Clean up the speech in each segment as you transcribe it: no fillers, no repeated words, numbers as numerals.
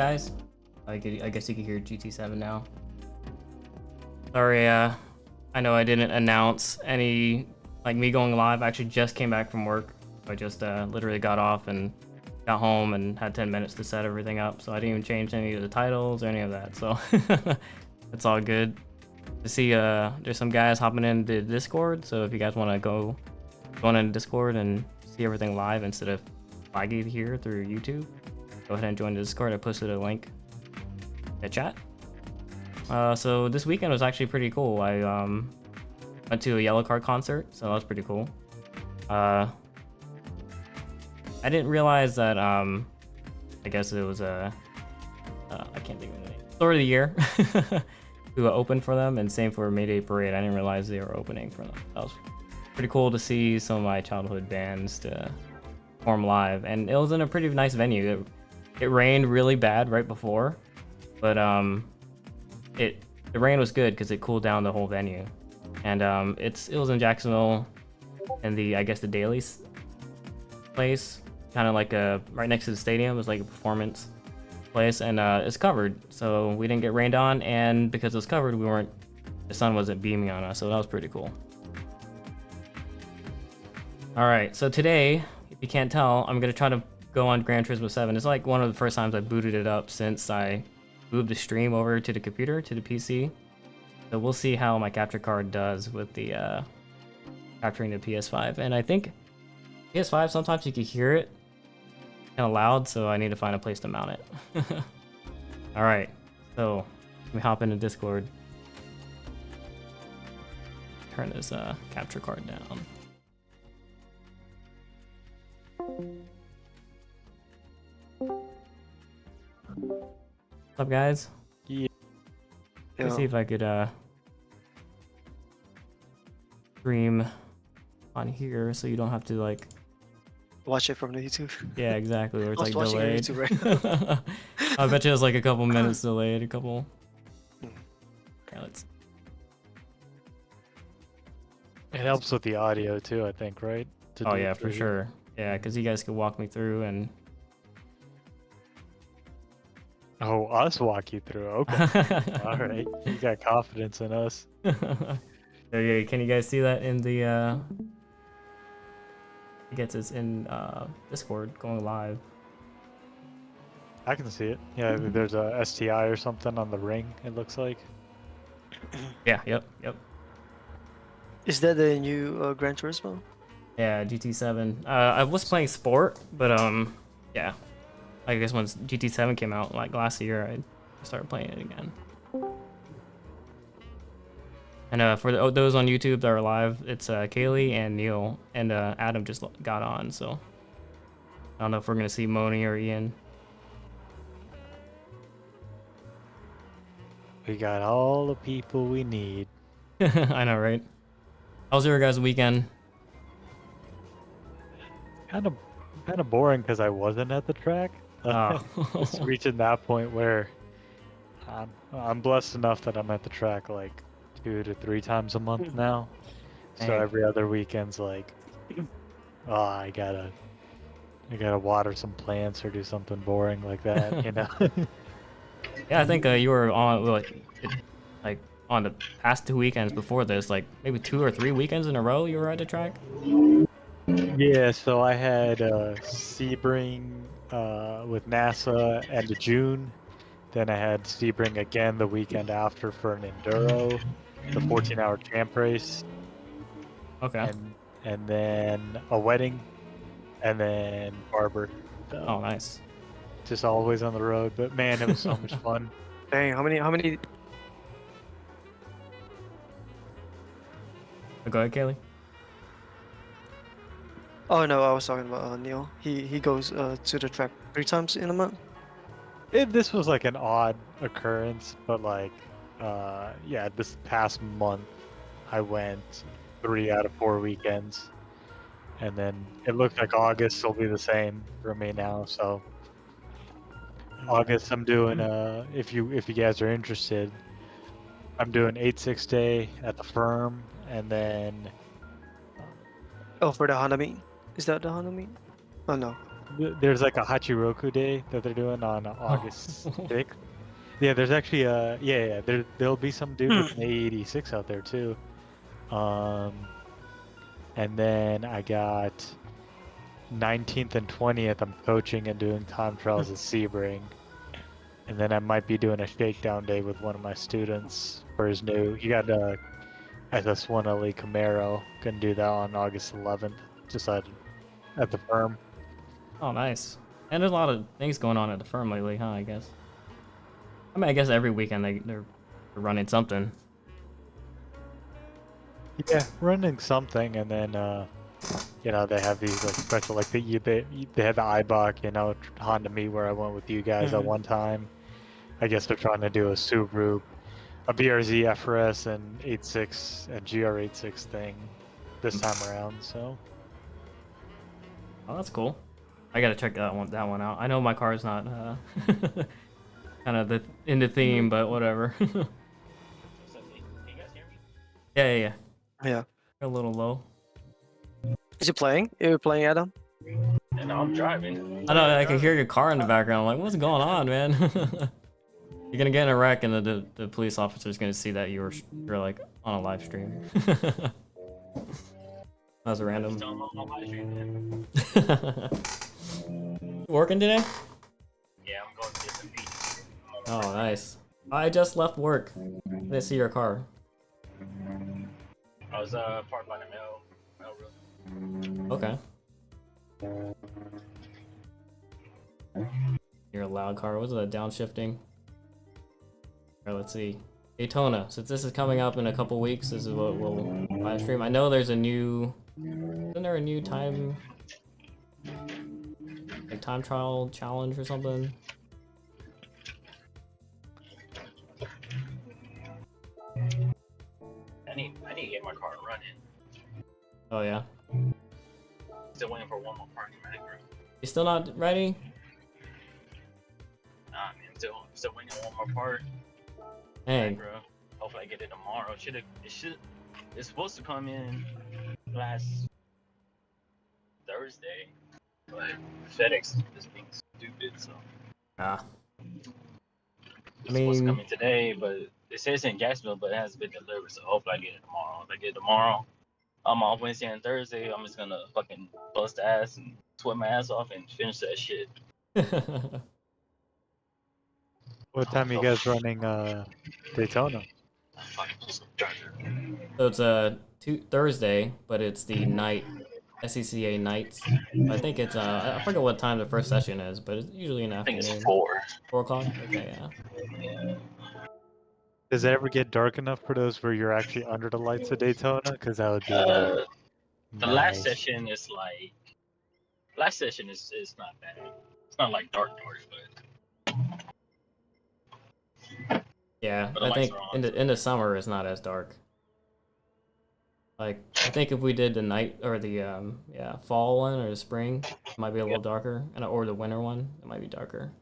guys? I guess you can hear GT7 now. Sorry, I know I didn't announce any, like, me going live. I actually just came back from work. I just literally got off and got home and had 10 minutes to set everything up. So I didn't even change any of the titles or any of that. So it's all good. To see there's some guys hopping into Discord. So if you guys want to go into Discord and see everything live instead of laggy here through YouTube, go ahead and join the Discord. I posted a link in the chat. So this weekend was actually pretty cool. I went to a Yellow Card concert, so that was pretty cool. I didn't realize that I guess it was a I can't think of the name. Store of the Year who opened for them, and same for Mayday Parade. I didn't realize they were opening for them. That was pretty cool to see some of my childhood bands to perform live, and it was in a pretty nice venue. It rained really bad right before, but the rain was good because it cooled down the whole venue. And it was in Jacksonville, and I guess the Daly's place, kind of like right next to the stadium. It was like a performance place, and it's covered, so we didn't get rained on, and because it was covered, the sun wasn't beaming on us, so that was pretty cool. All right, so today, if you can't tell, I'm gonna try to go on Gran Turismo 7. It's like one of the first times I booted it up since I moved the stream over to the computer, to the PC. So we'll see how my capture card does with the capturing the PS5. And I think PS5, sometimes you can hear it kind of loud, so I need to find a place to mount it. All right, so let me hop into Discord. Turn this capture card down. What's up, guys? Yeah. Let's see if I could stream on here so you don't have to like watch it from the YouTube. Yeah, exactly. Or it's like watching delayed. YouTube right I bet you it was like a couple minutes delayed. Okay, let's. It helps with the audio too, I think, right? Oh yeah, for sure. Yeah, because you guys could walk me through and. Oh, us walk you through. Okay. All right. You got confidence in us. Okay, can you guys see that in the it gets us in Discord going live. I can see it. Yeah, there's a STI or something on the ring, it looks like. Yeah, yep. Is that the new Gran Turismo? Yeah, GT7. I was playing Sport, but yeah. I guess once GT7 came out, like last year, I started playing it again. And for those on YouTube that are live, it's Kaylee and Neil, and Adam just got on, so I don't know if we're gonna see Moni or Ian. We got all the people we need. I know, right? How was your guys' weekend? Kind of boring because I wasn't at the track. Oh. It's reaching that point where I'm blessed enough that I'm at the track like 2 to 3 times a month now. So Dang. every other weekend's like, oh, I gotta water some plants or do something boring like that, you know. Yeah, I think you were on like on the past 2 weekends before this, like maybe 2 or 3 weekends in a row you were at the track. Yeah, so I had Sebring with NASA end of June. Then I had Sebring again the weekend after for an enduro, the 14-hour champ race. Okay. And then a wedding, and then Barber. So Oh, nice. just always on the road, but man, it was so much fun. Dang, how many? Go ahead, Kaylee. Oh no, I was talking about Neil. He goes to the track 3 times in a month. This was like an odd occurrence, but like, yeah, this past month I went 3 out of 4 weekends, and then it looks like August will be the same for me now. So August, I'm doing if you guys are interested, I'm doing 8-6 day at the firm, and then Oh, for the Honda meet? Is that the Honda meet? Oh no. there's like a Hachiroku Day that they're doing on August 6th. Yeah, there's actually there'll be some dude with an A86 out there too. And then I got 19th and 20th. I'm coaching and doing time trials at Sebring. And then I might be doing a shakedown day with one of my students for his new. He got a SS1 LE Camaro. Gonna do that on August 11th, just at the firm. Oh, nice. And there's a lot of things going on at the firm lately, huh? I guess. I mean, I guess every weekend they're running something. Yeah, running something, and then they have these like special like they had the IBOC, Honda Me where I went with you guys at one time. I guess they're trying to do a Subaru, a BRZ FRS and 86 and GR86 thing this time around. So. Oh, that's cool. I gotta check that one out. I know my car's not kind of in the theme, but whatever. Yeah. Yeah. A little low. Is he playing? Are you playing, Adam? And I'm driving. I know, I can hear your car in the background. I'm like, what's going on, man? You're gonna get in a wreck, and the police officer's gonna see that you're like on a live stream. That was random. Working today? Yeah, I'm going to get some beats. Oh, nice. I just left work. Didn't see your car. I was parked by the mail room. Okay. You're a loud car. What's that? Downshifting? Alright, let's see. Daytona. Since this is coming up in a couple weeks, this is what we'll live stream. I know there's a new... Isn't there a new time trial challenge or something? I need to get my car running. Oh yeah. Still waiting for one more party macro. You still not ready? Nah, man, still waiting on one more part. Hey. Macro. Hopefully I get it tomorrow. It's supposed to come in last Thursday, but FedEx is being stupid, so. Ah. It's supposed to come in today, but it says in Jacksonville, but it hasn't been delivered, so hopefully I get it tomorrow. If I get it tomorrow, I'm off Wednesday and Thursday. I'm just gonna fucking bust ass and sweat my ass off and finish that shit. What time are you guys running Daytona? So it's Thursday, but it's the night SCCA nights. I think it's I forget what time the first session is, but it's usually in the I think afternoon. it's 4. 4 o'clock. Okay, yeah. Does it ever get dark enough for those where you're actually under the lights of Daytona? Because that would be the last session is like is not bad. It's not like dark, but Yeah, But the I lights think are on. in the summer it's not as dark. Like I think if we did the night or the fall one or the spring, it might be a little darker, or the winter one, it might be darker.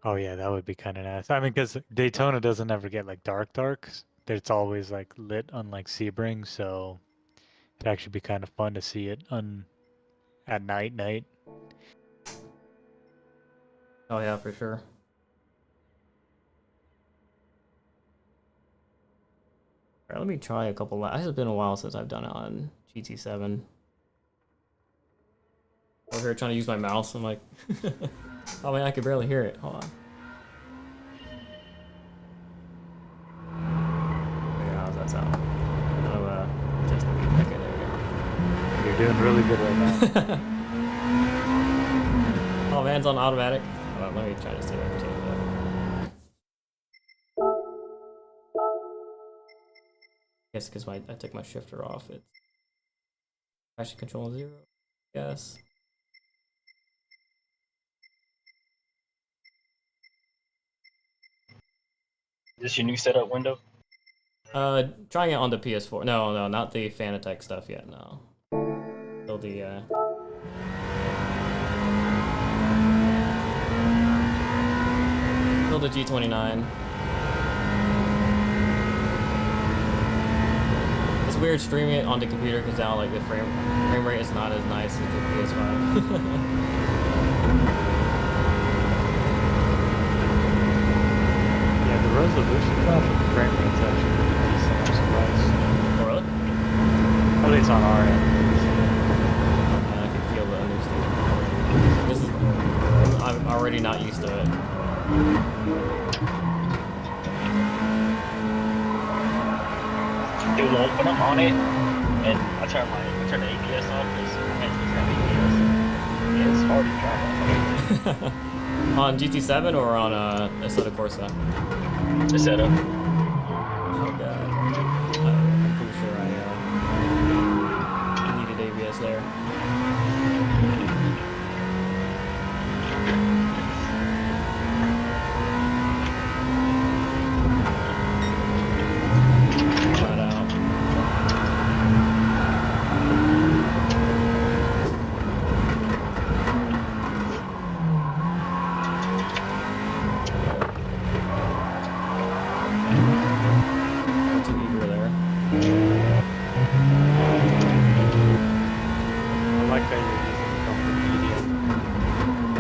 Oh yeah, that would be kind of nice. I mean, because Daytona doesn't ever get like dark. It's always like lit, unlike Sebring. So it'd actually be kind of fun to see it at night. Oh yeah, for sure. Alright, let me try a couple. It's been a while since I've done it on GT7. Over here trying to use my mouse. I'm like, oh man, I can barely hear it. Hold on. Okay, how's that sound? Just okay, there we go. You're doing really good right now. Oh, man's on automatic. Hold on, let me try to see if I can change that. Yes, because I took my shifter off. It's traction control 0. Yes. Is this your new setup window? Trying it on the PS4. No, not the Fanatec stuff yet. No. Still the Still the G29. it's weird streaming it on the computer because now like the frame rate is not as nice as the PS5. Yeah, the resolution drop of the frame rate's actually pretty decent. I'm surprised. Oh, really? At least on our end. And I can feel the understatement. This is I'm already not used to it. It won't when I'm on it, and I turn the ABS off because I can't turn ABS. It's hard to drive. On GT7 or on Assetto Corsa? The setup. Oh god. I'm pretty sure I needed ABS there. Flat out. Too eager there. I like that you're using the comfort medium.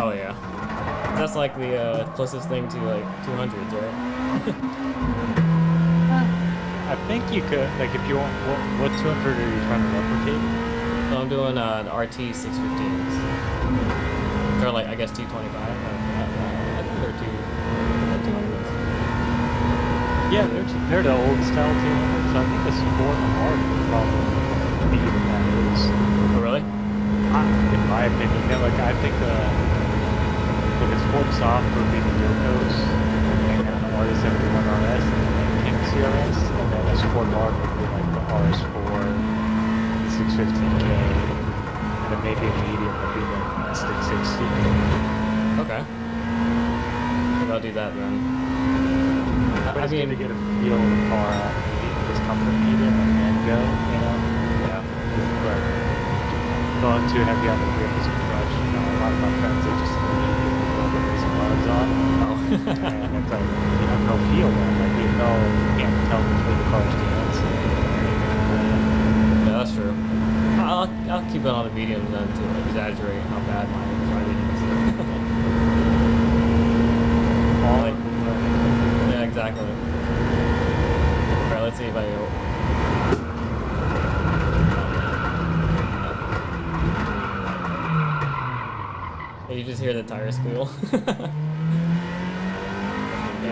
Oh yeah. That's like the closest thing to like 200s, right? I think you could, like, if you want, what 200 are you trying to replicate? So I'm doing the RT 615s. They're like, I guess 225. I think they're 200s. Yeah, they're the old style 200s. I think the Sport Art would probably be what that is. Oh really? In my opinion, yeah, like, I think like a Sport Soft would be the Yokos, and then the RS71 RS, and then the King CRS, and then a Sport Art would be like the RS4, the 615K, and then maybe a medium would be the 660. Okay. Maybe I'll do that then. But I it's good mean, to get a feel of the car out, this comfort medium and go, you know? yeah. But going too heavy on the grip is a crutch. You know, a lot of my friends, they just leave with all the racing mods on. Oh. And it's like, you have no feel, man. Like, you know, you can't tell between the cars dance. Yeah, that's true. I'll keep it on the mediums then to exaggerate how bad my driving is. All Like, yeah, exactly. Alright, let's see if I you just hear the tire squeal. yeah,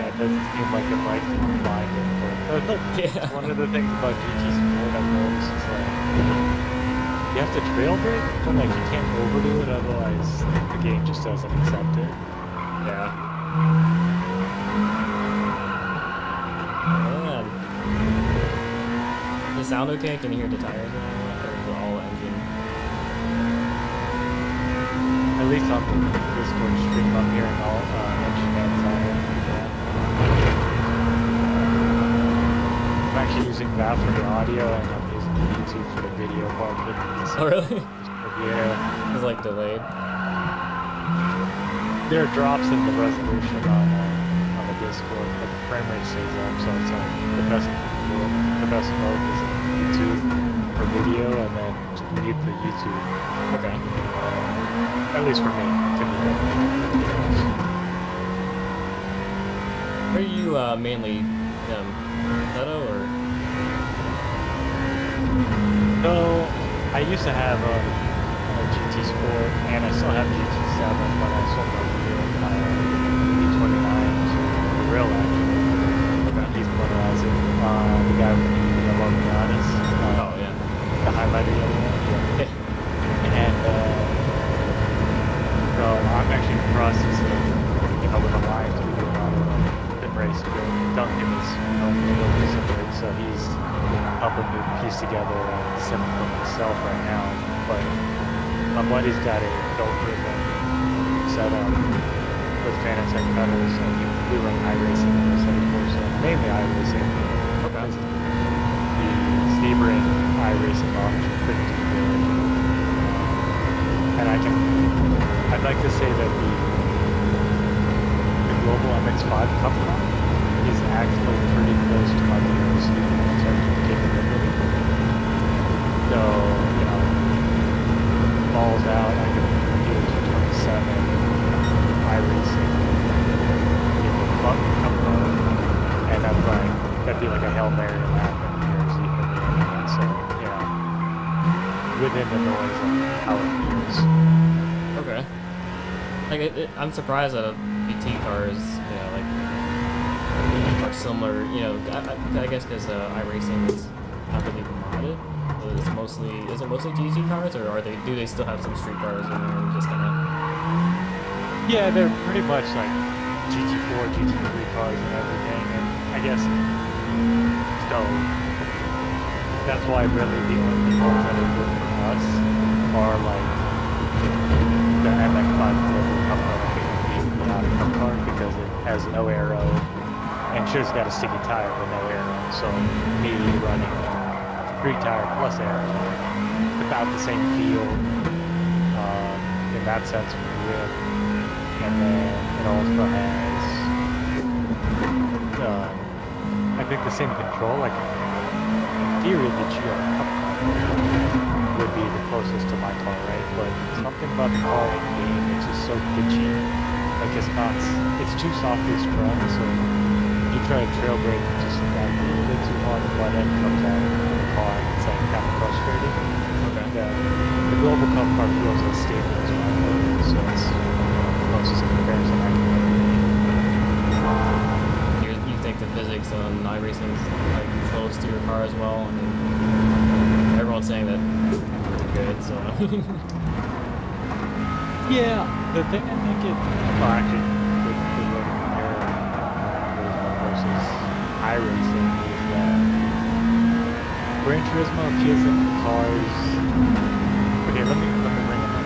it doesn't seem like it might be blinding. But Yeah. one of the things about GT Sport I've noticed is like, you have to trail brake, but like you can't overdo it, otherwise the game just doesn't accept it. Yeah. Man. Does it sound okay? Can you hear the tires and all that? Or is it all engine? At least on the Discord stream, I'm hearing all engine and tire. I'm actually using that for the audio, and I'm using YouTube for the video part of it. Oh, really? Yeah. It's like delayed. There are drops in the resolution on the Discord, but the frame rate stays up, so it's like the best mode is YouTube for video, and then mute the YouTube. Okay. At least for me. Where are you mainly Assetto or? So I used to have a GT Sport, and I still have GT7, but I sold my E29 to the real actually. He's the one who has it. The guy with the yellow Miatas. Oh yeah. The highlighter yellow one. Yeah. And so I'm actually in the process of, with Alliance, we do a lot of sim racing. Duncan is, middle of sim race, so he's helping me piece together a sim for myself right now. But my buddy's got a built-driven setup with Fanatec pedals, and we run iRacing instead of course, mainly iRacing. Okay. The Sebring iRacing launch is pretty good. And I'd like to say that the Global MX-5 Cup car is actually pretty close to my VRC in terms of capability. within the noise of how it feels. Okay. Like I'm surprised that GT cars, you know, like are similar. You know, I guess because iRacing is not really modded, so it's mostly is it mostly GT cars, or do they still have some street cars in there and just kind of? Yeah, they're pretty much like GT4, GT3 cars and everything, and I guess so. That's why really the only cars that are good for us are like the MX5 Global Cup car, the Miata Cup car, because it has no aero, and sure it's got a sticky tire but no aero, so me running street tire plus aero, about the same feel in that sense for the whip. And then it also has, I think, the same control. Like, in theory, the GR Cup car would be the closest to my car, right? But something about the car in game, it's just so pitchy. Like, it's too softly strung, so you try to trail brake just that a little bit too hard, the butt end comes out of the car, and it's like kind of frustrating. Okay. The Global Cup car feels as stable as my car, so it's closest comparison I can make. You think the physics on iRacing is like close to your car as well? I mean, everyone's saying that it's good, so. Yeah, the thing I think well, actually, the way to compare Turismo versus iRacing is that Gran Turismo feels like the cars. Okay, let me bring up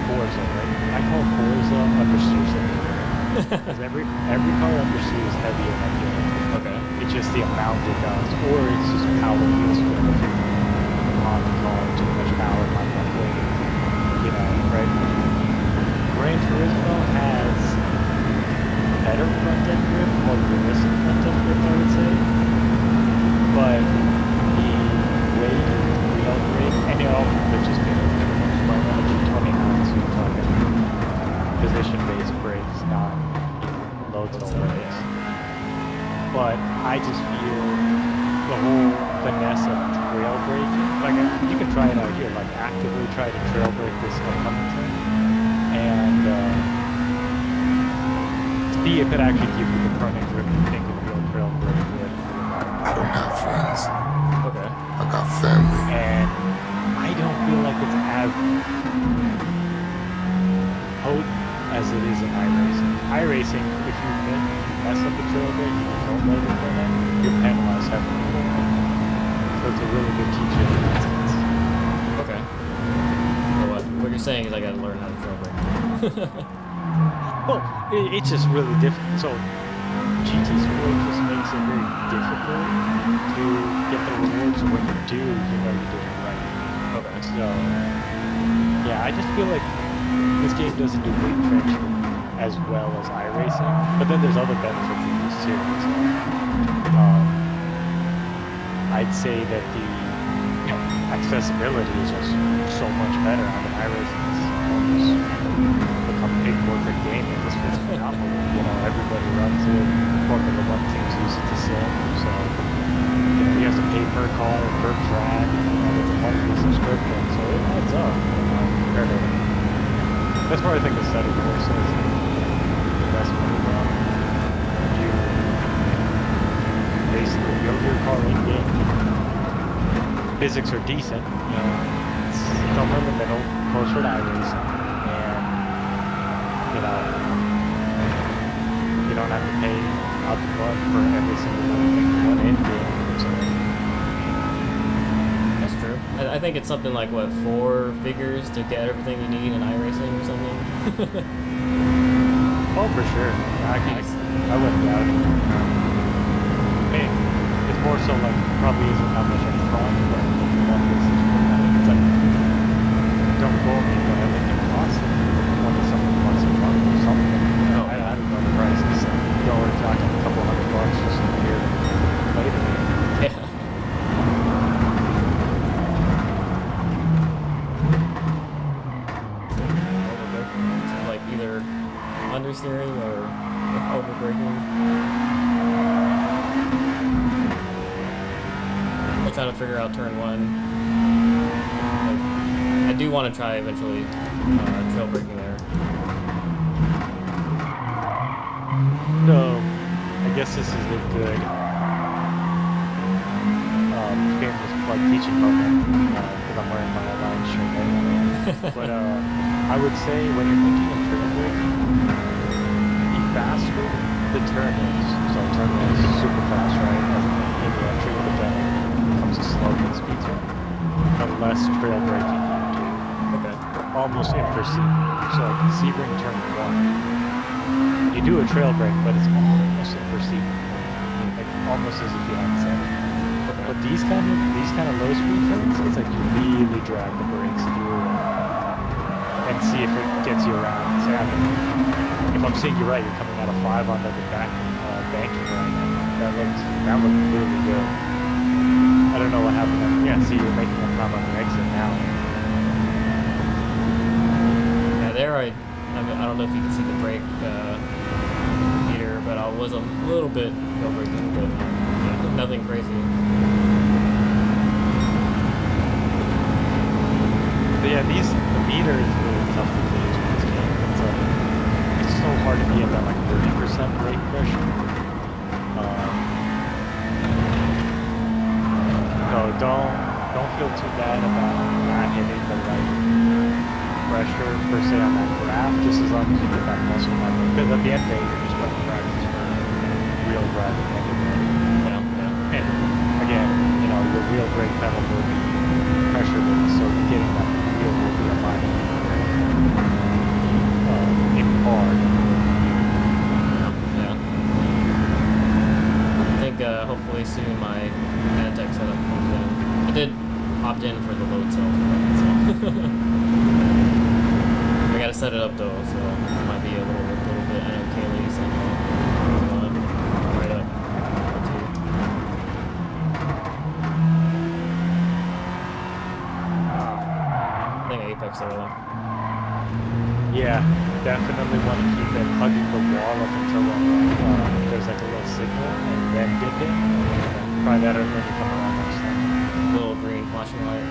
Forza, right? I call Forza understeer simulator. Because every car understeer is heavier than the other. Okay. It's just the amount it does, or it's just power feels good if you're on the car, too much power, not enough weight. You know, right? Gran Turismo has better front end grip, more realistic front end grip, I would say. But the weight, wheel grip, and it all just been like on a G29, so you're talking position-based brakes, not loads of brakes. But I just feel the whole finesse of trail braking. Like, you can try it out here, like actively try to trail brake this Huntington, and see if it actually gives you the front end grip you think a real trail brake would. I don't have friends. Okay. I got family. And I don't feel like it's as potent as it is in iRacing. iRacing, if you mess up the trail brake and you don't load it for that, you're penalized heavily for it. So it's a really good teacher in that sense. Okay. So what you're saying is I gotta learn how to trail brake. Well, it's just really difficult. So GT Sport just makes it very difficult to get the rewards. So when you do, you know you did it right. Okay. So yeah, I just feel like this game doesn't do weight traction as well as iRacing, but then there's other benefits in this too. So, I'd say that the accessibility is just so much better. I mean, iRacing is almost become a big corporate game at this point. Phenomenal. You know, everybody runs it. Formula One teams use it to sim. So you know, you have to pay per car, per track. It's a monthly subscription, so it adds up. Compared to that's where I think the study course is the best one from. You basically build your car in game. Physics are decent, you know, it's somewhere in the middle, closer to iRacing, and you know, you don't have to pay up front for every single one in game. So. That's true. I think it's something like, what, 4 figures to get everything you need in iRacing or something? Oh, for sure. I wouldn't doubt it. I mean, it's more so like, probably isn't that much up front, but one it's like, don't quote me, but I think it costs $20-something bucks a month or something. Oh, I don't know the prices. You know, we're talking a couple $100 just a year later. Yeah. Like either understeering or overbraking. I'm trying to figure out turn 1. Like, do want to try eventually trail braking there. So, I guess this is a good shameless plug teaching moment because I'm wearing my Alliance shirt anyway. But I would say when you're thinking of trail braking, the faster the turn is, so turn is super fast, right? As in the entry, but then it becomes a slow mid-speed turn, the less trail braking you do. Okay. Almost imperceptible. So like Sebring turn 1, you do a trail brake, but it's almost imperceptible, like almost as if you hadn't said it. But these kind of low speed turns, it's like you really drag the brakes through and see if it gets you around. Say, I mean, if I'm seeing you right, you're coming out of 5 onto the back banking right now. That looked really good. I don't know what happened. Yeah, see, you're making a time on the exit now. Yeah, there I don't know if you can see the brake meter, but I was a little bit trail braking, but yeah, nothing crazy. But yeah, the meter is really tough to gauge in this game. It's so hard to be at that like 30% brake pressure. So don't feel too bad about not hitting the right pressure per se on that graph, just as long as you get that muscle memory. Because at the end of the day, you're just running practice for real driving anyway. Yeah. And again, you know, your wheel brake pedal will be pressure based, so getting that wheel will be a minor in hard. Yeah. I think hopefully soon my Manatech setup comes in. I did opt in for the load cell for that, so I gotta set it up though, so it might be a little bit NOK lease and right up too. I think Apex there though. Yeah, definitely want to keep it hugging the wall up until there's like a little signal and then dip it. Try that and then you come around next time. Little green flashing light.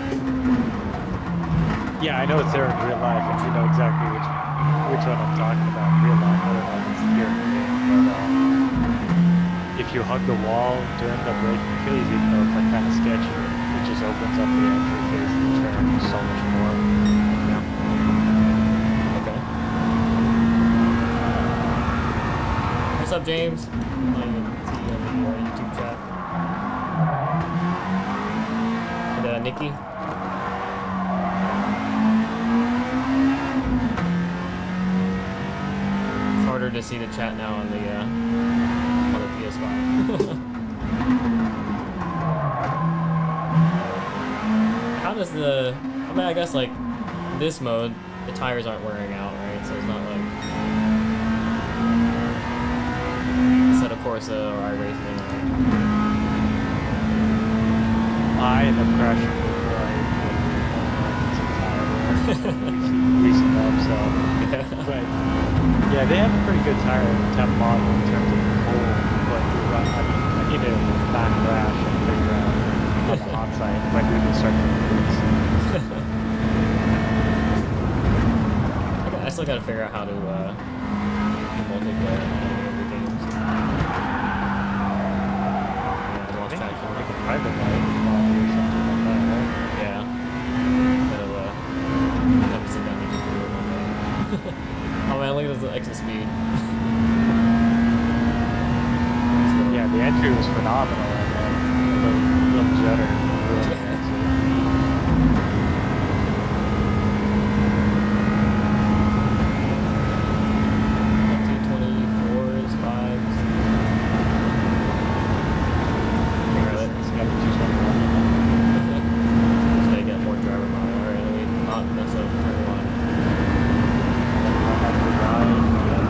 Yeah, I know it's there in real life, and you know exactly which one I'm talking about in real life. I don't know if it's here in the game, but if you hug the wall during the braking phase, even though it's like kind of sketchy, it just opens up the entry phase of the turn so much more. Okay. What's up, James? I can see you on the YouTube chat. And Nikki. It's harder to see the chat now on the PS5. How does the? I mean, I guess like this mode, the tires aren't wearing out, right? So it's not like Assetto Corsa or iRacing, right? I end up crashing before I recent up, so. But yeah, they have a pretty good temp model in terms of pull, but I mean, I need to not crash and figure out on the hot side if I do this start to increase. I still gotta figure out how to do multiplayer on any of the games. Yeah, I lost track of Like it. a private life lobby or something like that, right? Yeah. Gotta have to sit down and just do it one day. Oh man, look at this exit speed. Yeah, the entry was phenomenal, and then a little judder ruined the exit. 224s, 5s. It's got a 221. So they get more driver mile, alright, I mean, not necessarily turn one. I have the ride, yeah.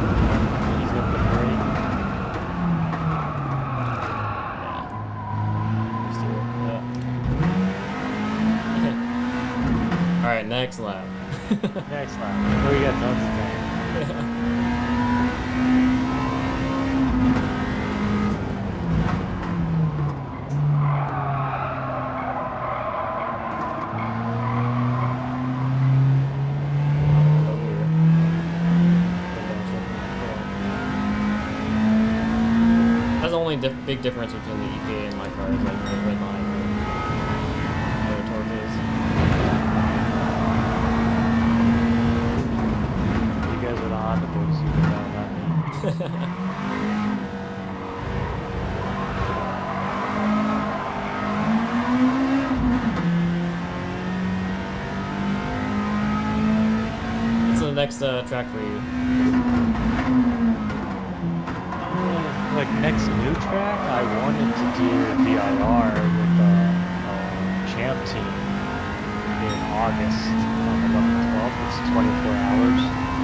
He's got the brake. Just do it. Yeah. Alright, next lap. Next lap. Oh, we got tons of time. big difference between the EPA and my car is like the red line where the torque is. You guys are the Honda boys, you can know, not me. What's the next track for you? Like next new track, I wanted to do VIR with the Champ team in August on 11th, 12th. It's 24 hours.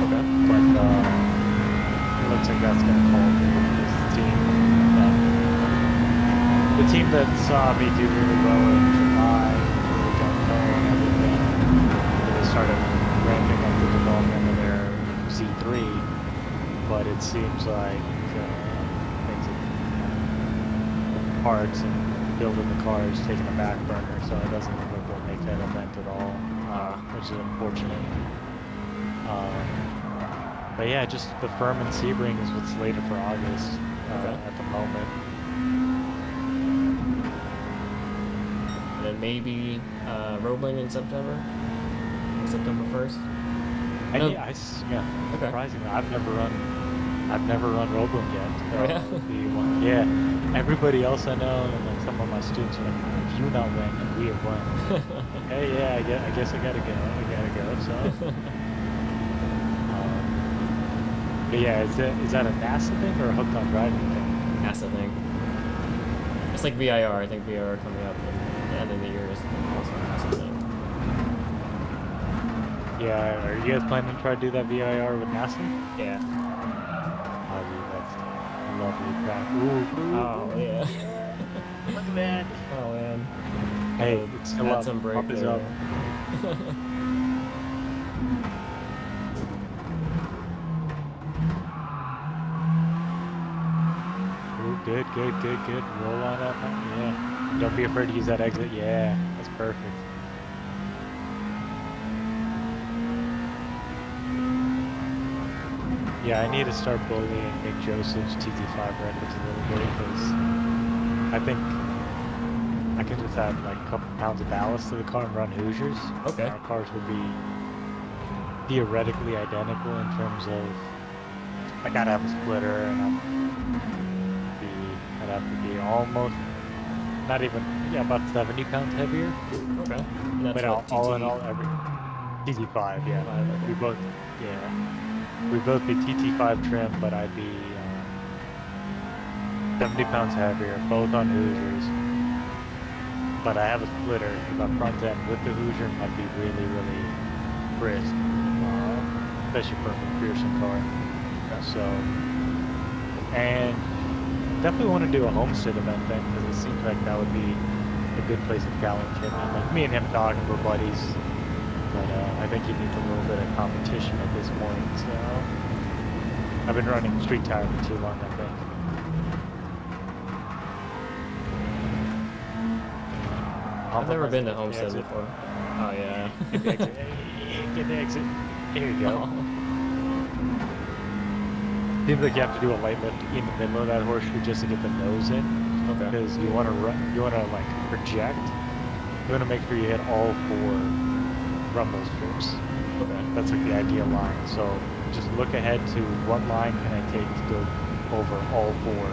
Okay. But it looks like that's going to call this team. The team that saw me do really well in July, really got going and everything, they started ramping up the development of their Z3, but it seems like parts and building the cars taking a back burner, so it doesn't look like they'll make that event at all, which is unfortunate. But yeah, just the Furman Sebring is what's slated for August at the moment. And then maybe Roebling in September? September 1st? Yeah, surprisingly, I've never run Roebling yet. Oh, yeah? Yeah, everybody else I know and like some of my students are like, if you not win and we have won. Hey, yeah, I guess I gotta go. So, but yeah, is that a NASA thing or a hooked on driving thing? NASA thing. It's like VIR. I think VIR coming up at the end of the year is also a NASA thing. Yeah, are you guys planning to try to do that VIR with NASA? Yeah. Oh, dude, that's lovely crap. Ooh. Oh, yeah. Look at that. Oh, man. Hey, it's still Had up. some break Up is there. up. Ooh, good. Roll on up. Yeah. Don't be afraid to use that exit. Yeah, that's perfect. Yeah, I need to start bullying Nick Joseph's TT5 Redwoods a little bit because I think I can just add like a couple pounds of ballast to the car and run Hoosiers. Okay. Our cars would be theoretically identical in terms of I gotta have a splitter and I'd have to be almost not even about 70 pounds heavier. Okay. And that's But what, all in TT? all, every TT5, yeah. Okay. We both be TT5 trim, but I'd be 70 pounds heavier, both on Hoosiers. But I have a splitter, the front end with the Hoosier might be really, really brisk, especially for a McPherson car. So, and definitely want to do a homestead event then, because it seems like that would be a good place to challenge him. And like me and him talking, we're buddies. But I think he needs a little bit of competition at this point. So I've been running street tire for too long, I think. I've never been to Homestead before. Oh, yeah. Get the exit. Get the exit. Here you go. Oh. Seems like you have to do a light lift in the middle of that horseshoe just to get the nose in. Okay. Because you want to like project. You want to make sure you hit all four rumble strips. Okay. That's like the ideal line. So just look ahead to what line can I take to go over all four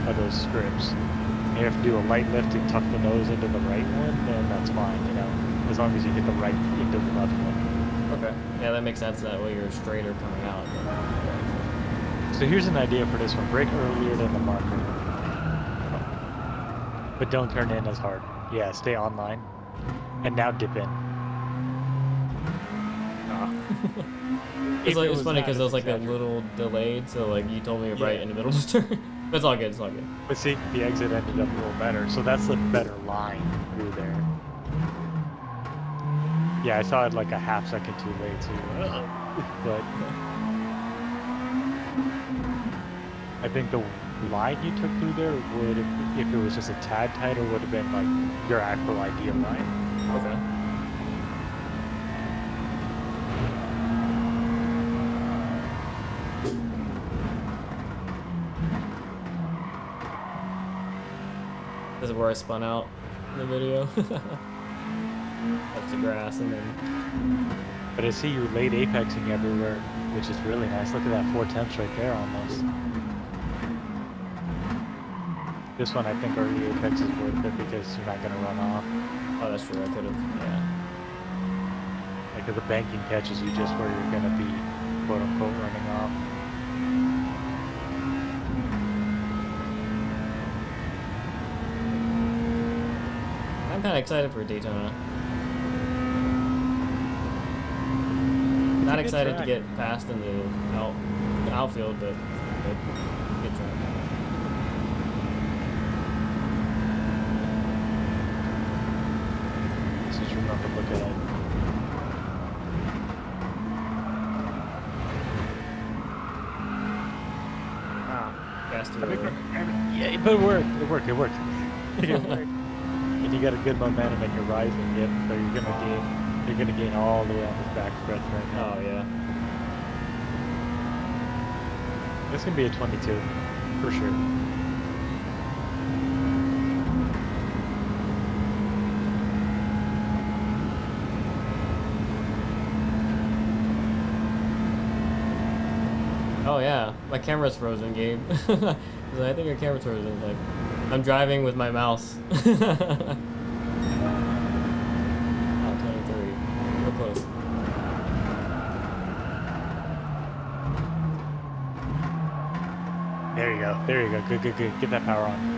of those strips. And you have to do a light lift to tuck the nose into the right one, then that's fine, you know, as long as you hit the right into the left one. Okay. Yeah, that makes sense. That way you're straighter coming out. So here's an idea for this one. Brake earlier than the marker. But don't turn in as hard. Yeah, stay online. And now dip in. It's like it's funny because it was like a little delayed, so like you told me right in the middle of the turn. But it's all good, it's all good. But see, the exit ended up a little better, so that's the better line through there. Yeah, I saw it like a half second too late too. But I think the line you took through there would, if it was just a tad tighter, would have been like your actual ideal line. Okay. where I spun out in the video. That's the grass, and then But I see you late apexing everywhere, which is really nice. Look at that 4/10 right there almost. This one I think early apex is worth it because you're not gonna run off. oh, that's true. I could have. Yeah. Like the banking catches you just where you're gonna be quote unquote running off. I'm kind of excited for Daytona. Not good excited to track. get past in the outfield, but good track. Just remember look at it. Ah, gas too I think early. yeah, but it worked. It worked. It worked. It worked. And you got a good momentum and you're rising, yep. So you're gonna gain all the way on this back stretch right now. Oh yeah. This can be a 22 for sure. Oh yeah, my camera's frozen, Gabe. So I think your camera's frozen. Like, I'm driving with my mouse. Oh, 23. Real close. There you go. There you go. Good, good, good. Get that power on.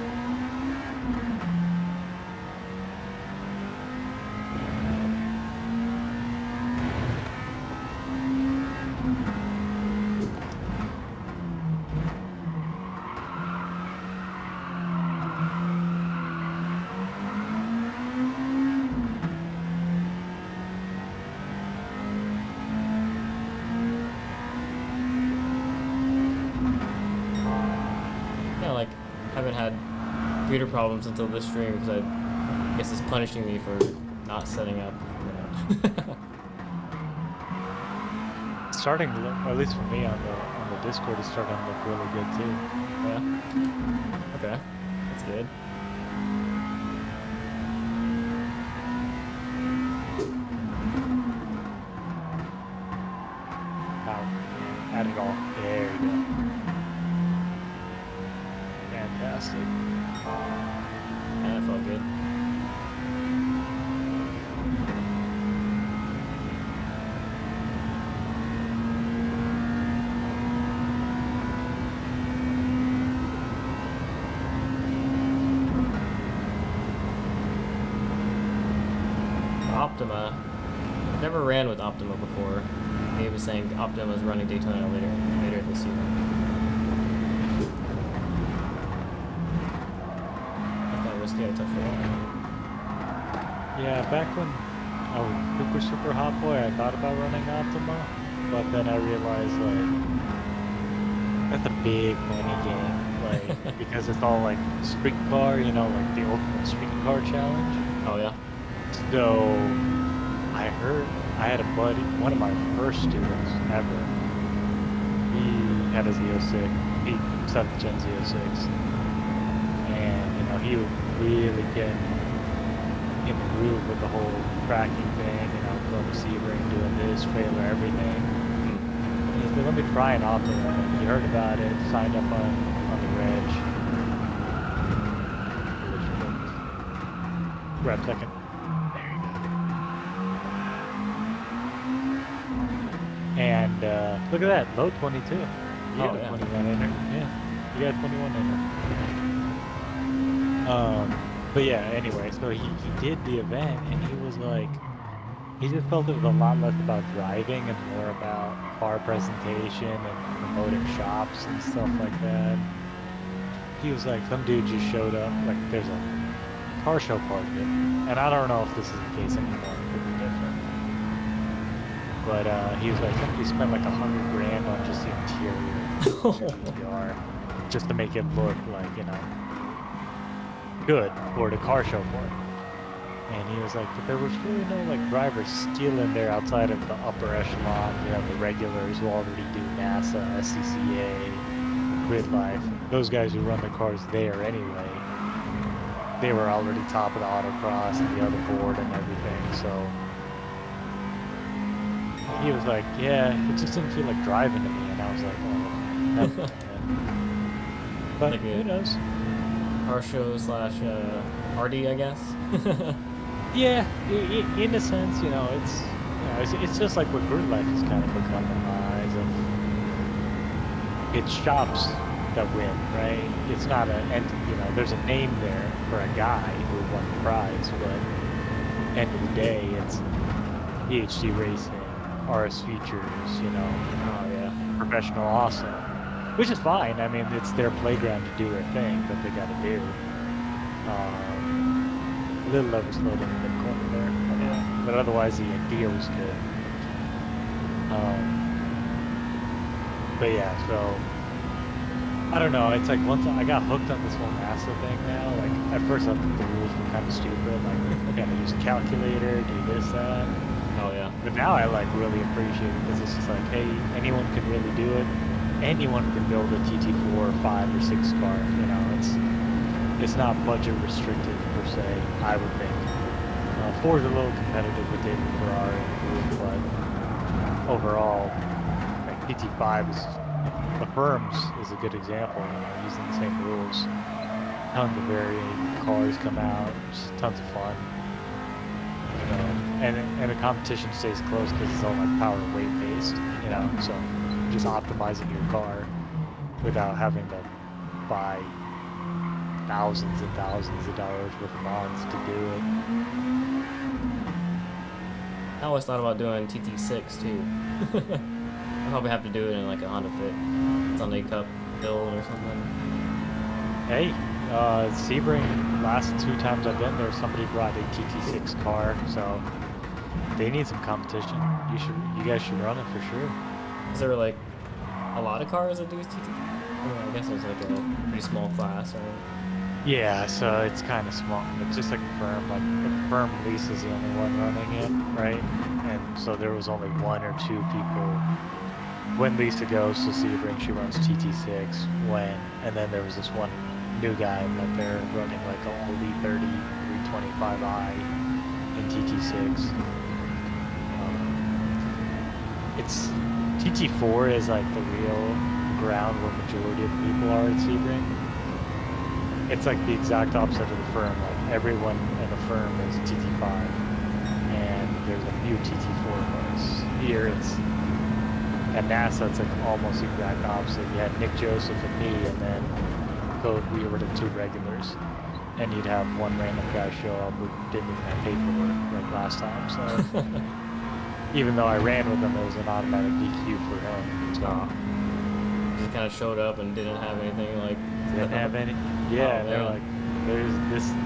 Yeah, like, haven't had computer problems until this stream because I guess it's punishing me for not setting up. It's starting to look, or at least for me on the Discord, it's starting to look really good too. Yeah. Okay, that's good. Wow. Add it all. There you go. Fantastic. Yeah, that felt good. Optima. I've never ran with Optima before. Gabe was saying Optima's running Daytona later this year. That's kind of risky. I touched the wall. Yeah, back when I was super hot boy, I thought about running Optima, but then I realized like that's a big money game, like because it's all like street car, you know, like the ultimate street car challenge. Oh yeah. So I heard I had a buddy, one of my first students ever. He had a Z06, 7th gen Z06, and you know he was really getting in the groove with the whole tracking thing, you know, going to Sebring, doing this, trailer, everything. And he said, let me try an Optima. And he heard about it, signed up on the reg. Grab a second. There you go. And look at that, low 22. You got a 21 in there. Yeah, you got a 21 in there. But yeah, anyway, so he did the event, and he was like, he just felt it was a lot less about driving and more about car presentation and promoting shops and stuff like that. He was like, some dude just showed up, like there's a car show part of it, and I don't know if this is the case anymore, it could be different. But he was like, somebody spent like $100 grand on just the interior of the car, just to make it look like, you know, good for the car show for it. And he was like, but there was really no like drivers stealing there outside of the upper echelon. You have the regulars who already do NASA, SCCA, Grid Life, those guys who run the cars there anyway. they were already top of the autocross and the other board and everything. So he was like, "Yeah, it just didn't feel like driving to me," and I was like, "Oh, never mind." But Like who a- knows? Car show slash party, I guess. Yeah, in a sense, you know, it's just like what grid life has kind of become in my eyes. Of it's shops that win, right? It's not and you know, there's a name there for a guy who won the prize, but end of the day, it's PhD racing, RS features, you know, Oh yeah. professional awesome, which is fine. I mean, it's their playground to do their thing that they got to do. A little overslowed in the mid corner there, but otherwise the idea was good. But yeah, so I don't know. It's like once I got hooked on this whole NASA thing now. Like at first I thought the rules were kind of stupid. Like I gotta use a calculator, do this, that. Oh yeah. But now I like really appreciate it because it's just like, hey, anyone can really do it. Anyone can build a TT4, 5, or 6 car. You know, it's not budget restrictive per se. I would think. Ford's a little competitive with David Ferrari, but overall, like TT5 is Affirms is a good example. You know, using the same rules. Tons of varying cars come out. Just tons of fun. You know, and the competition stays close because it's all like power and weight based, you know, so just optimizing your car without having to buy thousands and thousands of dollars worth of mods to do it. I always thought about doing TT6 too. I probably have to do it in like a Honda Fit Sunday Cup build or something. Hey, Sebring, last 2 times I've been there, somebody brought a TT6 car, so they need some competition. You guys should run it for sure. Is there like a lot of cars that do TT? I guess it's like a pretty small class, right? Yeah, so it's kind of small. It's just like a firm. Like the firm lease is the only one running it, right? And so there was only 1 or 2 people. When Lisa goes to Sebring, she runs TT6. And then there was this one new guy that they're running like a LD30 325i in TT6. It's TT4 is like the real ground where majority of people are at Sebring. It's like the exact opposite of the firm. Like everyone in the firm is TT5, and there's a few TT4 cars. Here it's at NASA. It's like almost the exact opposite. You had Nick Joseph and me, and then we were the 2 regulars, and you'd have one random guy show up who didn't even have paperwork like last time. So even though I ran with him, it was an automatic DQ for him. So Just kind of showed up and didn't have anything like. didn't have any. Yeah, Oh, they're man. like, there's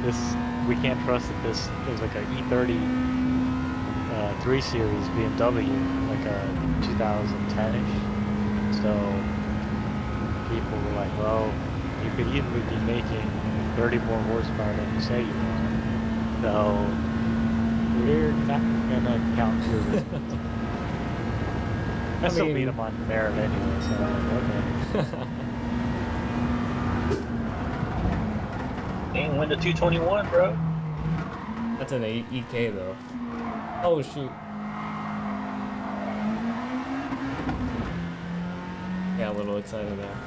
this. We can't trust that this. There's like a E30 3 Series BMW, like a 2010ish. So people were like, well, you could easily be making 30 more horsepower than you say you are. So we're not gonna count your results. I still mean- beat them on merit anyway, so I'm like, okay. They ain't win the 221, bro. That's an EK though. Oh shoot. Yeah, a little excited there.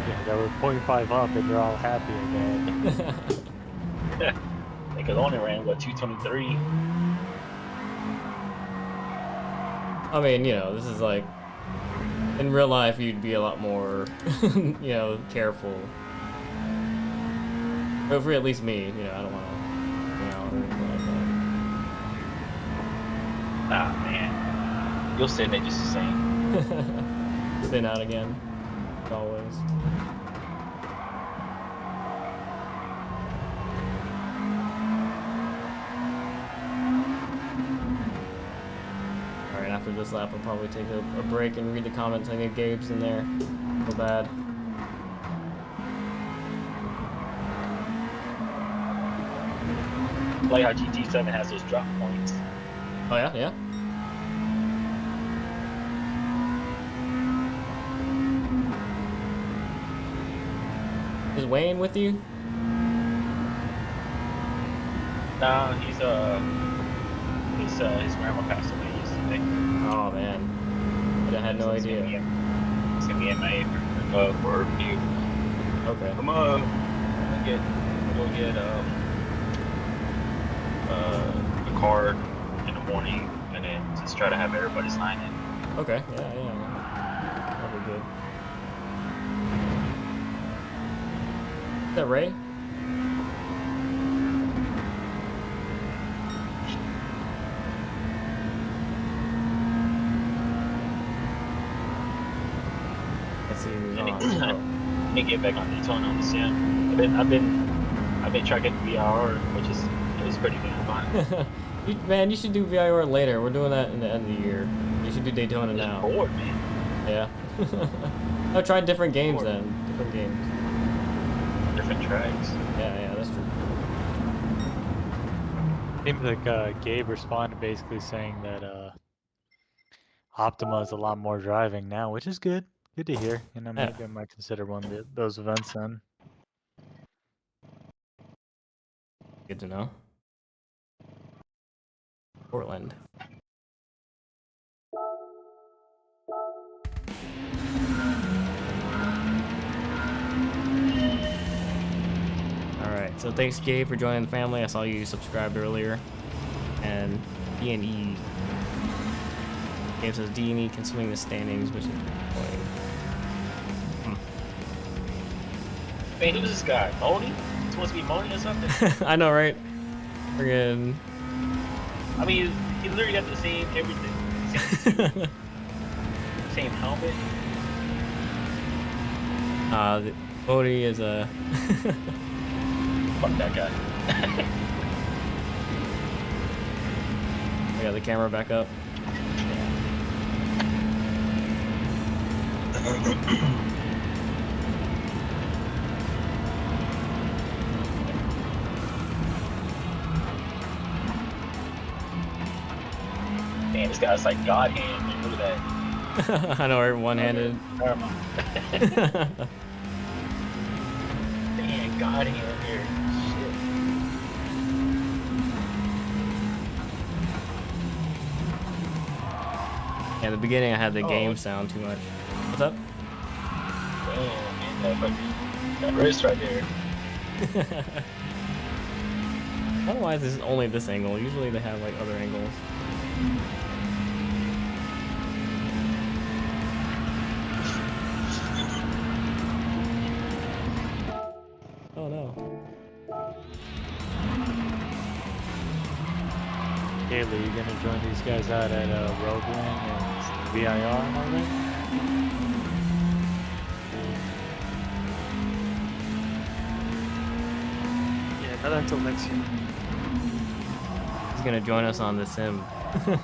Yeah, they were 0.5 up and they're all happy again. They could only ran, what, 223? I mean, you know, this is like in real life you'd be a lot more, you know, careful. But for at least me, you know, I don't want to, you know, or anything like Nah, man. You'll send it just the same. that. Spin out again, as always. Alright, after this lap, I'll probably take a break and read the comments. I think Gabe's in there. So bad. I like how GT7 has those drop points. Oh yeah, yeah. Is Wayne with you? Nah, his grandma passed away yesterday. Oh man, I had no So he's idea. He's gonna be MIA for a few. Okay. I'm gonna go get a card in the morning, and then just try to have everybody sign it. Okay. Yeah. That'll be good. Is that Ray? Let's see who's on. Let me get back on Daytona on the sim. I've been trying to get VIR, which is pretty damn fun. Man, you should do VIR later. We're doing that in the end of the year. You should do Daytona I'm just now. bored, man. Yeah. I'll try different games then. Different games. Different tracks. Yeah, that's true. Seems like Gabe responded basically saying that Optima is a lot more driving now, which is good. Good to hear. You know, Yeah. maybe I might consider one of those events then. Good to know. Portland. Alright, so thanks Gabe for joining the family. I saw you subscribed earlier. And D&E. Gabe says D&E can swing the standings, which is annoying. Man, who's this guy? Moni? He's supposed to be Moni or something? I know, right? Friggin'. I mean, he literally got the same everything. Same helmet. Bodhi is a. Fuck that guy. I got the camera back up. Man, this guy's like God hand, man. Look at that. I know, right? One-handed. Never mind. Man, God hand here. Yeah, at the beginning I had the game sound too much. What's up? Damn, man, that wrist right there. I don't know why this is only this angle. Usually they have like other angles. Oh no. Kaylee, you gonna join these guys out at Rogueland and VIR and all that? Yeah, not until next year. He's gonna join us on the sim. Boy,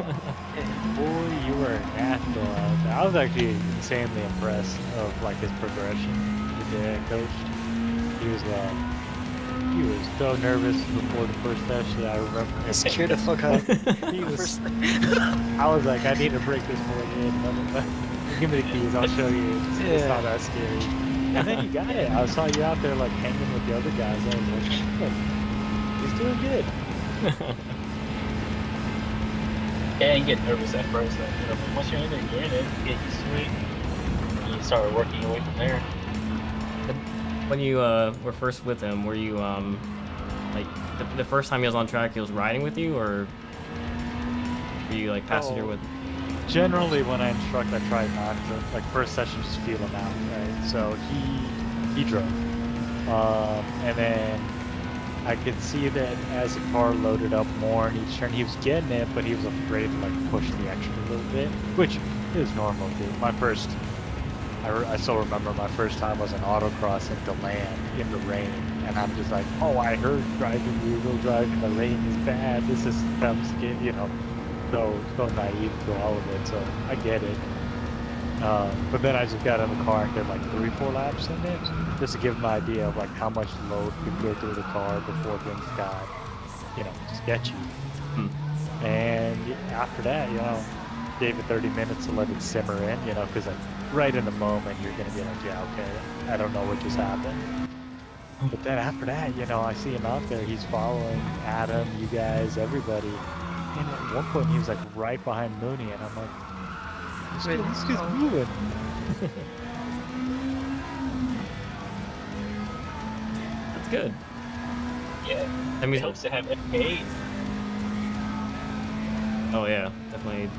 you were an athlete out there. I was actually insanely impressed of like his progression the day I coached. He was so nervous before the first session. I remember Scared the fuck out. he was. I was like, I need to break this boy in. Give me the keys. I'll show you. It's not that scary. And then you got it. I saw you out there like hanging with the other guys. I was like, shit, he's doing good. Yeah, you get nervous at first. Like, you know, once you're in it, you get used to it. And you start working your way from there. When you were first with him, were you like the first time he was on track, he was riding with you, or were you like passenger with? Generally, when I instruct, I try not to. Like first session, just feel him out, right? So he drove, and then I could see that as the car loaded up more in each turn, he was getting it, but he was afraid to like push the extra a little bit, which is normal, dude. I still remember my first time was an autocross in DeLand in the rain, and I'm just like, oh, I heard driving wheel drive in the rain is bad. This is I'm scared, you know, so naive to all of it. So I get it. But then I just got in the car and did like 3-4 laps in it, just to give them an idea of like how much load could go through the car before things got, you know, sketchy. And after that, you know, gave it 30 minutes to let it simmer in, you know, because like right in the moment you're gonna be like, yeah, okay, I don't know what just happened. But then after that, you know, I see him out there. He's following Adam, you guys, everybody. And at one point, he was like right behind Mooney, and I'm like, Wait, this kid's oh. moving. That's good. Yeah. That It means, helps to have FK8. oh yeah, definitely.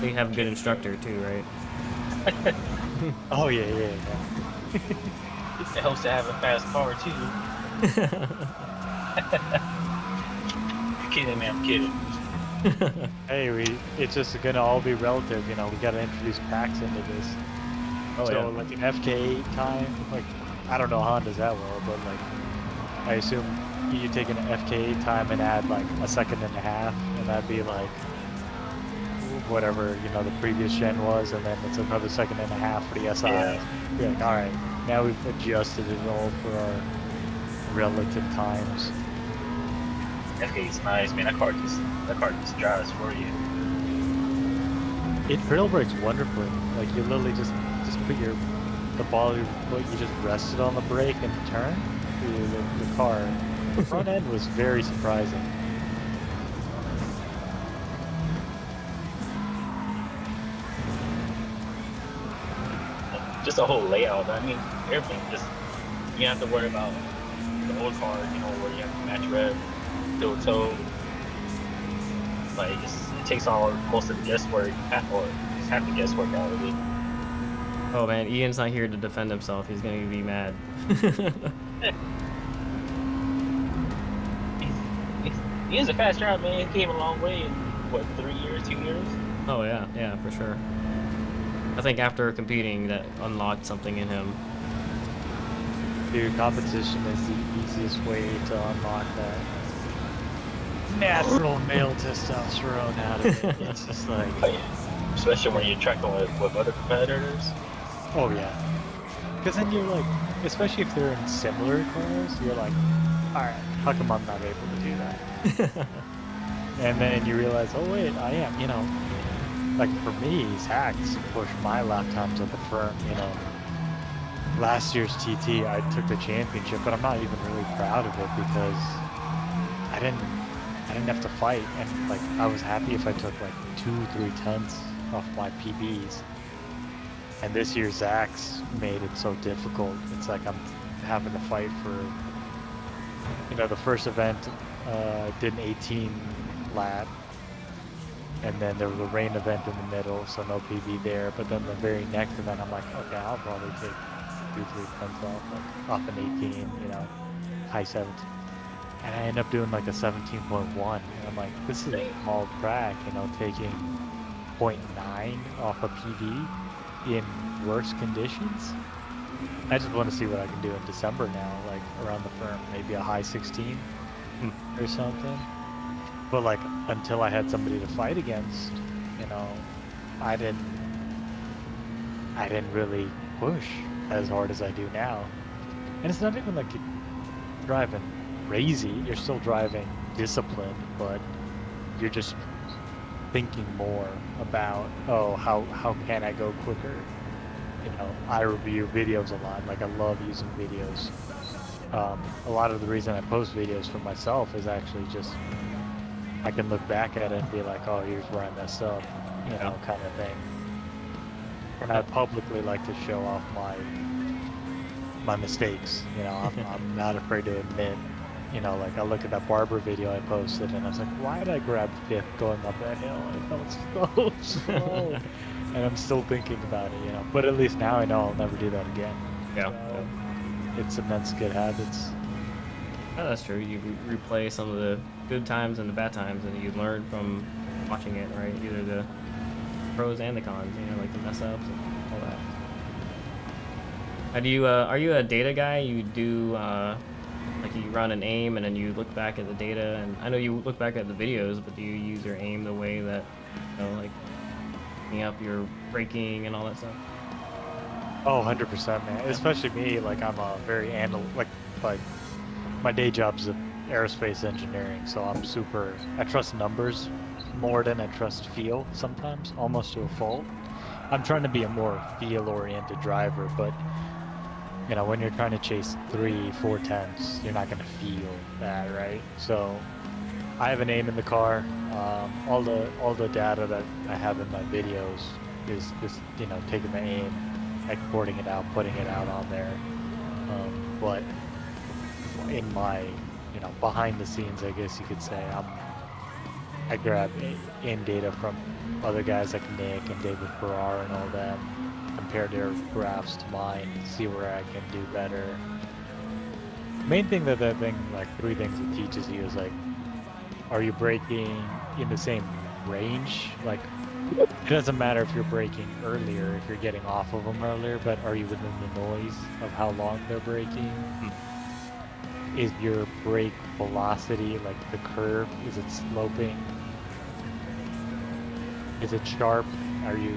They have a good instructor too, right? Oh yeah. It helps to have a fast car too. Kidding, man, I'm kidding. Hey, it's just gonna all be relative, you know. We gotta introduce packs into this. Oh So yeah. like an FK8 time, like I don't know Honda's that well, but like I assume you take an FK8 time and add like a second and a half, and that'd be like whatever, you know, the previous gen was, and then it's another second and a half for the SI. Yeah. You're like, all right, now we've adjusted it all for our relative times. FK8's nice, man. That car just drives for you. It rail brakes wonderfully. Like you literally just put the ball of your foot, you just rested on the brake and turn through the car. The front end was very surprising. Just the whole layout. I mean, everything. Just you don't have to worry about the old car, you know, where you have to match rev, dual toe. Like it takes all most of the guesswork, or just half the guesswork out of it. Oh man, Ian's not here to defend himself. He's gonna be mad. He's a fast driver, man. He came a long way in what 3 years, 2 years. Oh yeah, yeah, for sure. I think after competing, that unlocked something in him. Dude, competition is the easiest way to unlock that natural male testosterone out of it. It's just like, Oh, yeah. Especially when you're tracking with other competitors. oh yeah. Because then you're like, especially if they're in similar cars, you're like, alright, how come I'm not able to do that? And then you realize, oh wait, I am, you know. Like for me, Zach's pushed my lap times at the firm, you know. Last year's TT, I took the championship, but I'm not even really proud of it because I didn't have to fight, and like I was happy if I took like 2-3 tenths off my PBs. And this year Zach's made it so difficult. It's like I'm having to fight for, you know, the first event did an 18 lap, and then there was a rain event in the middle, so no PB there. But then the very next event, I'm like, okay, I'll probably take 2-3 tenths off an 18, you know, high 17. And I end up doing like a 17.1, and I'm like, this is a small crack, you know, taking 0.9 off a PB in worse conditions. I just want to see what I can do in December now, like around the firm, maybe a high 16 or something. But like until I had somebody to fight against, you know, I didn't really push as hard as I do now. And it's not even like you're driving crazy, you're still driving disciplined, but you're just thinking more about, oh, how can I go quicker? You know, I review videos a lot. Like I love using videos. A lot of the reason I post videos for myself is actually just I can look back at it and be like, oh, here's where I messed up, you know, kind of thing. And I publicly like to show off my mistakes. You know, I'm not afraid to admit. You know, like I look at that barber video I posted and I was like, why did I grab fifth going up that hill? I felt so slow. And I'm still thinking about it, you know. But at least now I know I'll never do that again. Yeah. So, it's immense good habits. Oh, that's true. You replay some of the good times and the bad times, and you learn from watching it, right? Either the pros and the cons, you know, like the mess ups and all that. How do you, are you a data guy? You do, like you run an aim and then you look back at the data, and I know you look back at the videos, but do you use your aim the way that, you know, like picking up your braking and all that stuff? Oh, 100%, man. Especially me, like I'm a very like my day job's aerospace engineering, so I trust numbers more than I trust feel sometimes, almost to a fault. I'm trying to be a more feel-oriented driver, but you know, when you're trying to chase 3-4 tenths, you're not gonna feel that, right? So I have an aim in the car. All the data that I have in my videos is just, you know, taking the aim, exporting it out, putting it out on there. But in my, you know, behind the scenes, I guess you could say, I grab aim data from other guys like Nick and David Farrar and all them, compare their graphs to mine, see where I can do better. Main thing that thing, like 3 things it teaches you is like, are you braking in the same range? Like, it doesn't matter if you're braking earlier, if you're getting off of them earlier, but are you within the noise of how long they're braking? Is your brake velocity, like the curve, is it sloping? Is it sharp? Are you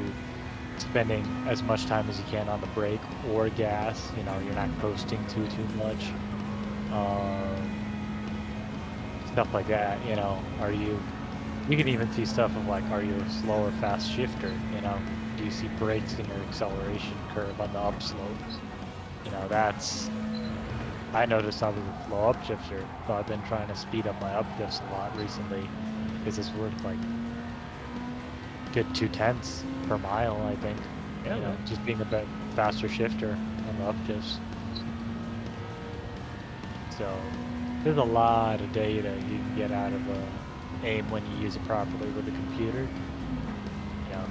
spending as much time as you can on the brake or gas? You know, you're not coasting too much. Stuff like that, you know. You can even see stuff of like, are you a slow or fast shifter? You know, do you see brakes in your acceleration curve on the upslopes? You know, I noticed I was a slow upshifter, so I've been trying to speed up my upshifts a lot recently because it's worth like good 2 tenths per mile, I think. Yeah, you know, just being a bit faster shifter on the upshifts. So there's a lot of data you can get out of aim when you use it properly with the computer. You know,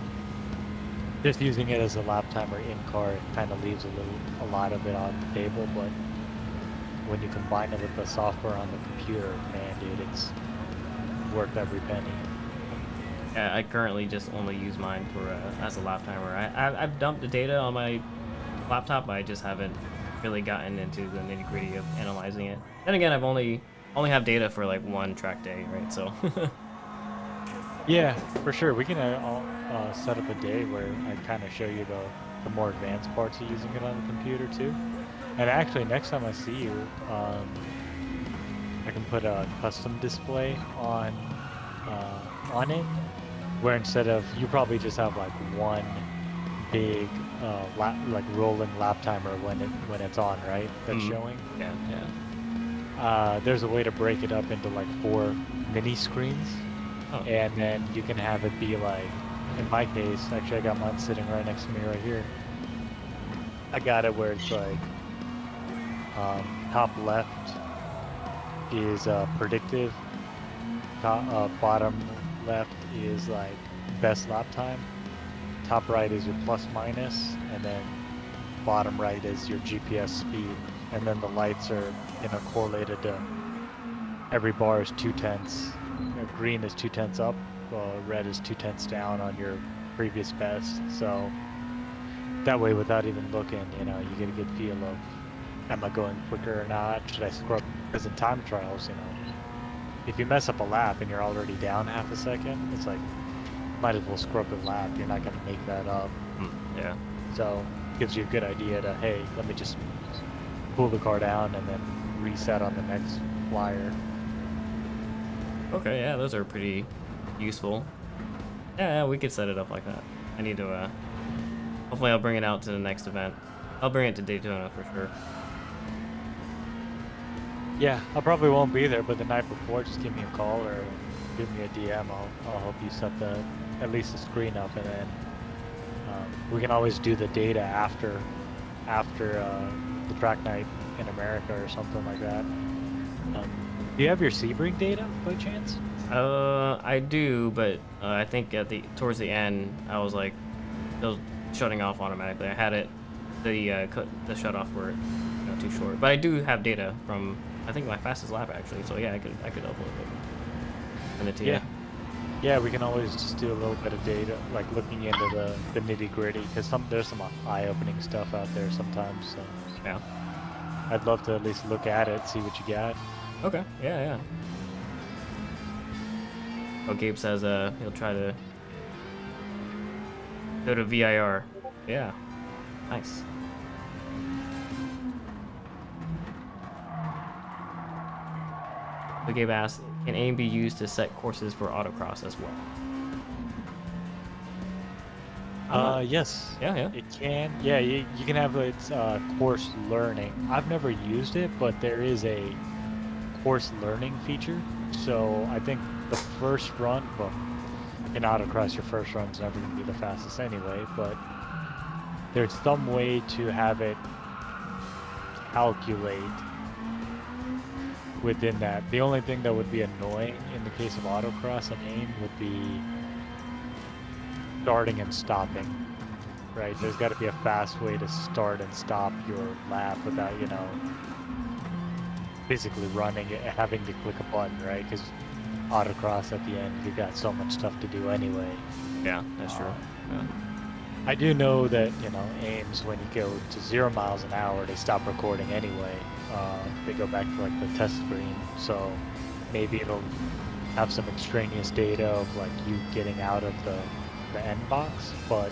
just using it as a lap timer in car, it kind of leaves a lot of it on the table, but when you combine it with the software on the computer, man, dude, it's worth every penny. Yeah, I currently just only use mine for as a lap timer. I've dumped the data on my laptop, but I just haven't really gotten into the nitty gritty of analyzing it. Then again, I've only have data for like 1 track day, right? So. Yeah, for sure. We can set up a day where I kind of show you the more advanced parts of using it on the computer too. And actually, next time I see you, I can put a custom display on it, where instead of, you probably just have like one big like rolling lap timer when it's on, right? That's showing. Yeah. There's a way to break it up into like 4 mini screens. Oh. And then you can have it be like, in my case, actually I got mine sitting right next to me right here. I got it where it's like, top left is predictive, bottom left is like best lap time, top right is your plus minus, and then bottom right is your GPS speed. And then the lights are, you know, correlated to every bar is 2 tenths. Green is 2 tenths up, red is 2 tenths down on your previous best. So that way, without even looking, you know, you get a good feel of, am I going quicker or not? Should I scrub? Because in time trials, you know, if you mess up a lap and you're already down half a second, it's like, might as well scrub the lap. You're not going to make that up. Yeah. So it gives you a good idea to, hey, let me just pull the car down and then reset on the next flyer. Okay, yeah, those are pretty useful. Yeah, we could set it up like that. I need to, hopefully I'll bring it out to the next event. I'll bring it to Daytona for sure. Yeah, I probably won't be there, but the night before, just give me a call or give me a DM. I'll help you set at least the screen up, and then we can always do the data after the track night in America or something like that. Do you have your Sebring data by chance? I do, but I think towards the end, I was like, it was shutting off automatically. I had it, the shutoff were too short. But I do have data from, I think, my fastest lap actually. So yeah, I could upload it. Send it to you. Yeah, we can always just do a little bit of data, like looking into the nitty gritty, because there's some eye-opening stuff out there sometimes. So Yeah. I'd love to at least look at it, see what you got. Okay. Yeah. Oh, Gabe says he'll try to go to VIR. Yeah. Nice. So Gabe asked, can aim be used to set courses for autocross as well? Yes. Yeah, yeah. It can. Yeah, you can have its course learning. I've never used it, but there is a course learning feature. So I think the first run, well, in autocross, your first run's never going to be the fastest anyway, but there's some way to have it calculate within that. The only thing that would be annoying in the case of autocross and aim would be starting and stopping, right? There's got to be a fast way to start and stop your lap without, physically running it, having to click a button, right? Because autocross at the end, you've got so much stuff to do anyway. Yeah, that's true. Yeah. I do know that, aims, when you go to 0 miles an hour, they stop recording anyway. They go back to like the test screen, so maybe it'll have some extraneous data of like you getting out of the end box, but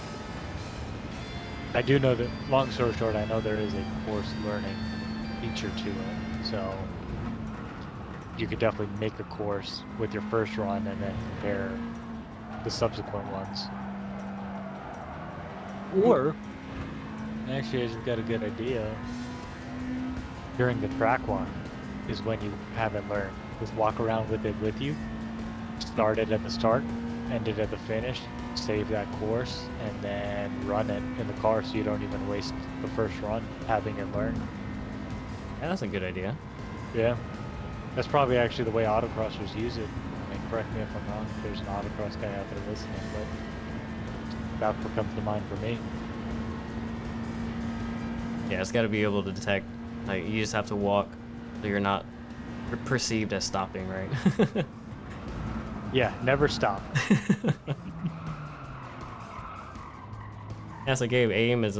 I do know that, long story short, I know there is a course learning feature to it, so you could definitely make a course with your first run and then compare the subsequent ones. Or, actually I just got a good idea, during the track one is when you have it learn. Just walk around with it with you, start it at the start, end it at the finish, save that course, and then run it in the car so you don't even waste the first run having it learn. Yeah, that's a good idea. Yeah. That's probably actually the way autocrossers use it. I mean, correct me if I'm wrong, if there's an autocross guy out there listening, but that's what comes to mind for me. Yeah, it's got to be able to detect, like, you just have to walk so you're not perceived as stopping, right? Yeah, never stop. Yeah, so Gabe, aim is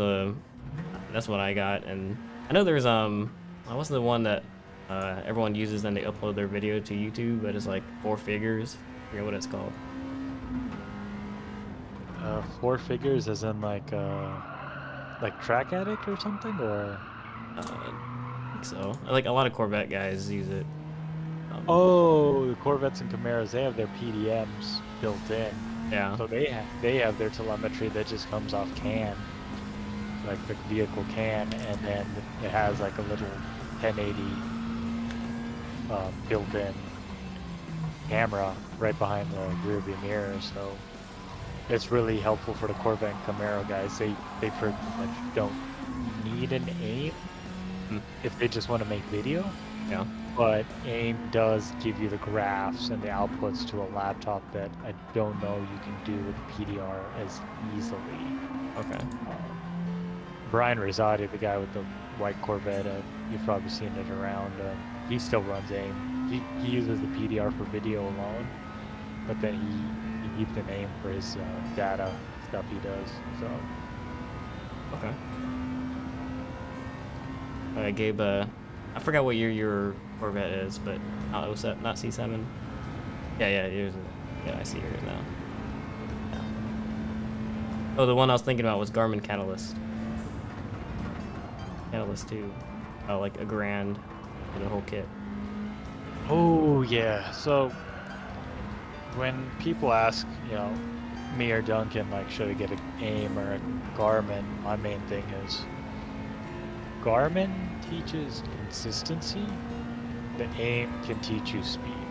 that's what I got, and I know there's what's the one that everyone uses and they upload their video to YouTube, but it's like 4 figures. I forget what it's called. 4 figures as in like Track Addict or something, or? I think so. Like a lot of Corvette guys use it. Oh, the Corvettes and Camaros, they have their PDMs built in. Yeah. So they have their telemetry that just comes off CAN, like the vehicle CAN, and then it has like a little 1080 built-in camera right behind the rear view mirror. So it's really helpful for the Corvette and Camaro guys. They pretty much don't need an aim if they just want to make video. Yeah. But AIM does give you the graphs and the outputs to a laptop that I don't know you can do with PDR as easily. Okay. Brian Rosati, the guy with the white Corvette, you've probably seen it around. He still runs AIM. He uses the PDR for video alone, but then he keeps an AIM for his data stuff he does. So. Okay. Gabe, I forgot what year your Corvette is, but it was that not C7. Yeah, I see yours now. Yeah. Oh, the one I was thinking about was Garmin Catalyst. Catalyst 2. Oh, like a grand for the whole kit. Oh yeah. So when people ask, me or Duncan, like, should I get an AIM or a Garmin? My main thing is Garmin teaches consistency. The AIM can teach you speed,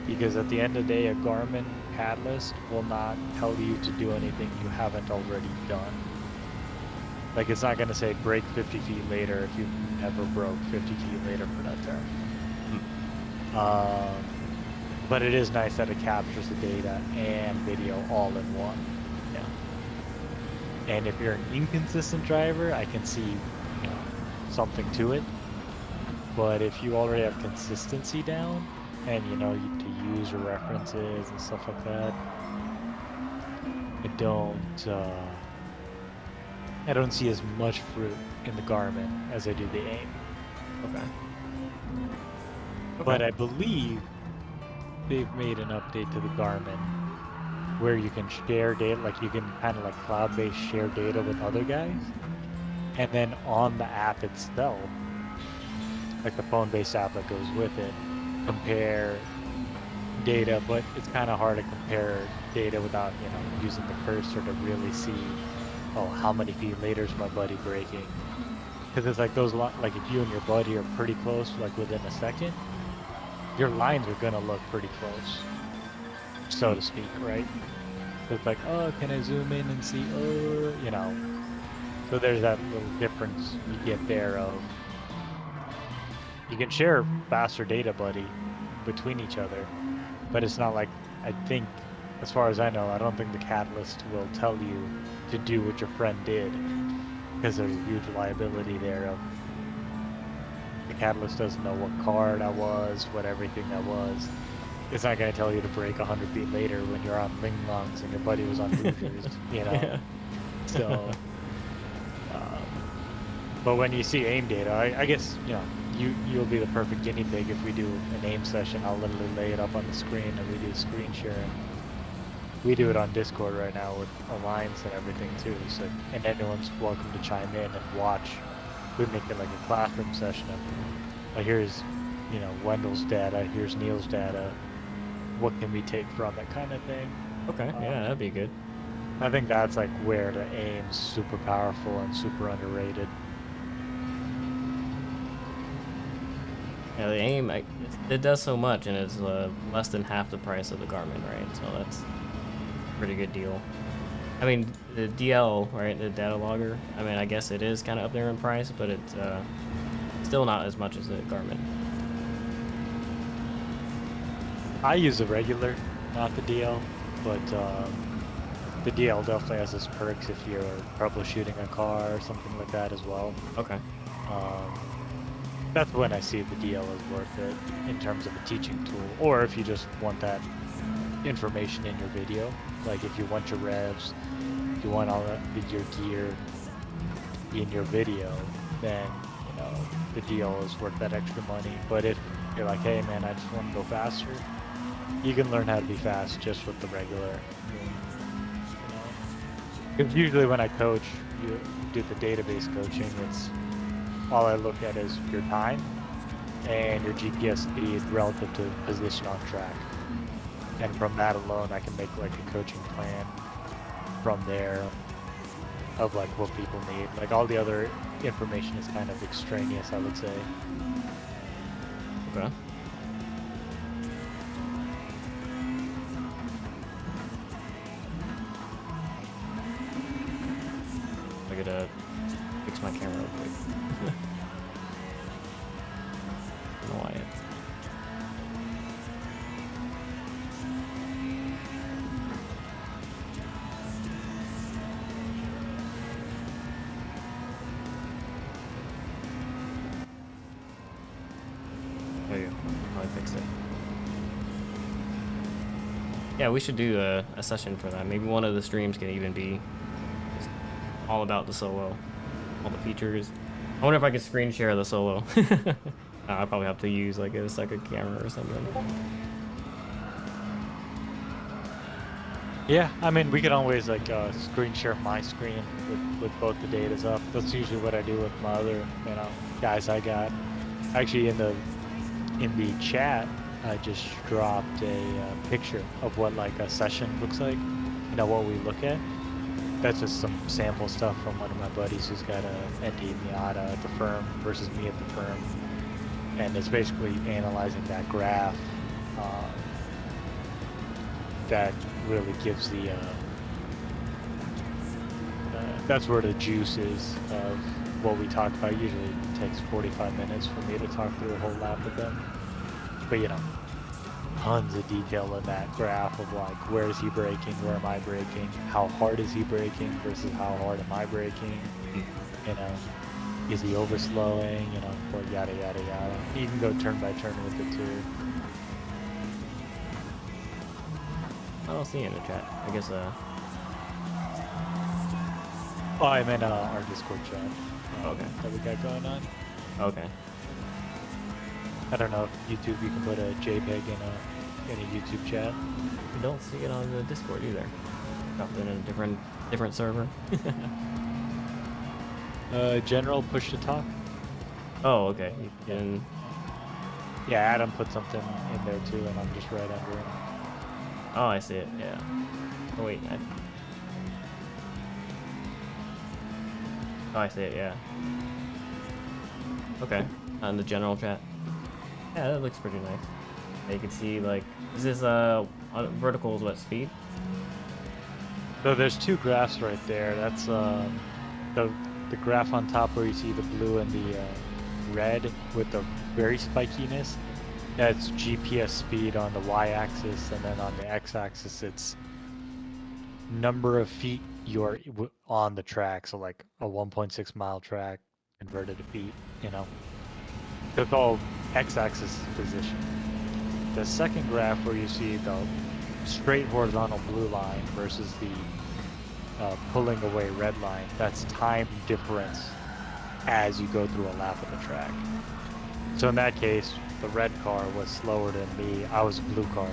because at the end of the day, a Garmin Catalyst will not tell you to do anything you haven't already done. Like, it's not going to say brake 50 feet later if you never broke 50 feet later for that turn. But it is nice that it captures the data and video all in one. Yeah. And if you're an inconsistent driver, I can see something to it. But if you already have consistency down, and you to use your references and stuff like that, I don't see as much fruit in the Garmin as I do the AIM. Okay. But I believe they've made an update to the Garmin where you can share data, like you can kind of like cloud-based share data with other guys, and then on the app itself, like the phone-based app that goes with it, compare data, but it's kind of hard to compare data without, you know, using the cursor to really see, oh, how many feet later is my buddy braking? Because it's like those, like if you and your buddy are pretty close, like within a second, your lines are gonna look pretty close, so to speak, right? So it's like, oh, can I zoom in and see, oh, you know. So there's that little difference you get there of, you can share faster data, buddy, between each other, but it's not like, I think, as far as I know, I don't think the catalyst will tell you to do what your friend did, because there's a huge liability there of, the catalyst doesn't know what car that was, what everything that was. It's not going to tell you to brake 100 feet later when you're on Ling Longs and your buddy was on Hoosiers, you know? Yeah. So, but when you see aim data, I guess, you know, you'll be the perfect guinea pig if we do an aim session. I'll literally lay it up on the screen and we do screen sharing. We do it on Discord right now with Alliance and everything too. So, and anyone's welcome to chime in and watch. We make it like a classroom session of, like, here's, you know, Wendell's data, here's Neil's data. What can we take from it, kind of thing. Okay, yeah, that'd be good. I think that's like where the aim's super powerful and super underrated. Yeah, the aim, it does so much, and it's less than half the price of the Garmin, right? So that's a pretty good deal. I mean, the DL, right, the data logger, I mean, I guess it is kind of up there in price, but it's still not as much as the Garmin. I use the regular, not the DL, but the DL definitely has its perks if you're troubleshooting a car or something like that as well. Okay. That's when I see the DL is worth it in terms of a teaching tool, or if you just want that information in your video, like if you want your revs, if you want all your gear in your video, then, you know, the DL is worth that extra money. But if you're like, hey man, I just want to go faster, you can learn how to be fast just with the regular. Because usually when I coach, you do the database coaching, it's all I look at is your time and your GPS speed relative to position on track. And from that alone, I can make like a coaching plan from there of like what people need. Like all the other information is kind of extraneous, I would say. Okay. I gotta fix my camera real quick. I don't know why it's... There you go. I fixed it. Yeah, we should do a session for that. Maybe one of the streams can even be just all about the Solo. All the features. I wonder if I could screen share the Solo. I'll probably have to use like a second camera or something. Yeah, I mean, we can always like screen share my screen with both the datas up. That's usually what I do with my other, you know, guys I got. Actually, in the chat, I just dropped a picture of what like a session looks like. You know, what we look at. That's just some sample stuff from one of my buddies who's got a ND Miata at the firm versus me at the firm, and it's basically analyzing that graph. That really gives the that's where the juice is of what we talk about. Usually it takes 45 minutes for me to talk through a whole lap with them, but you know, tons of detail in that graph of like, where is he braking, where am I braking, how hard is he braking versus how hard am I braking, you know, is he overslowing, you know, or yada yada yada. You can go turn by turn with it too. I don't see it in the chat. I guess Oh, I meant our Discord chat. Okay. That we got going on. Okay. I don't know if YouTube, you can put a JPEG in a YouTube chat. I don't see it on the Discord either. Dropped in a different server. General push to talk. Oh, okay. You can. Yeah, Adam put something in there too, and I'm just right under him. Oh, I see it. Yeah. Oh wait. Oh, I see it. Yeah. Okay. On the general chat. Yeah, that looks pretty nice. Yeah, you can see like, is this vertical is what speed? So there's two graphs right there. That's the graph on top where you see the blue and the red with the very spikiness. That's GPS speed on the y-axis, and then on the x-axis it's number of feet you're on the track. So like a 1.6 mile track converted to feet, you know. It's all x-axis position. The second graph where you see the straight horizontal blue line versus the pulling away red line, that's time difference as you go through a lap of the track. So in that case, the red car was slower than me. I was a blue car.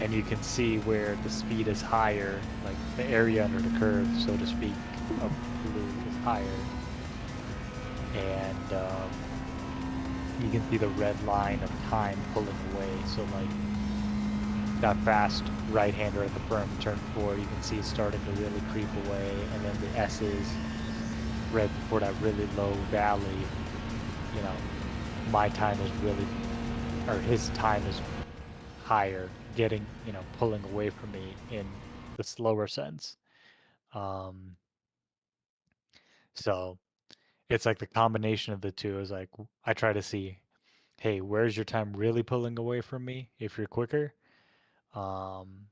And you can see where the speed is higher, like the area under the curve, so to speak, of blue is higher. And you can see the red line of time pulling away. So like that fast right-hander at the berm, turn 4, you can see it's starting to really creep away, and then the S's right before that really low valley, you know, my time is really, or his time is higher, getting, you know, pulling away from me in the slower sense. So it's like the combination of the two is like, I try to see, hey, where's your time really pulling away from me if you're quicker? And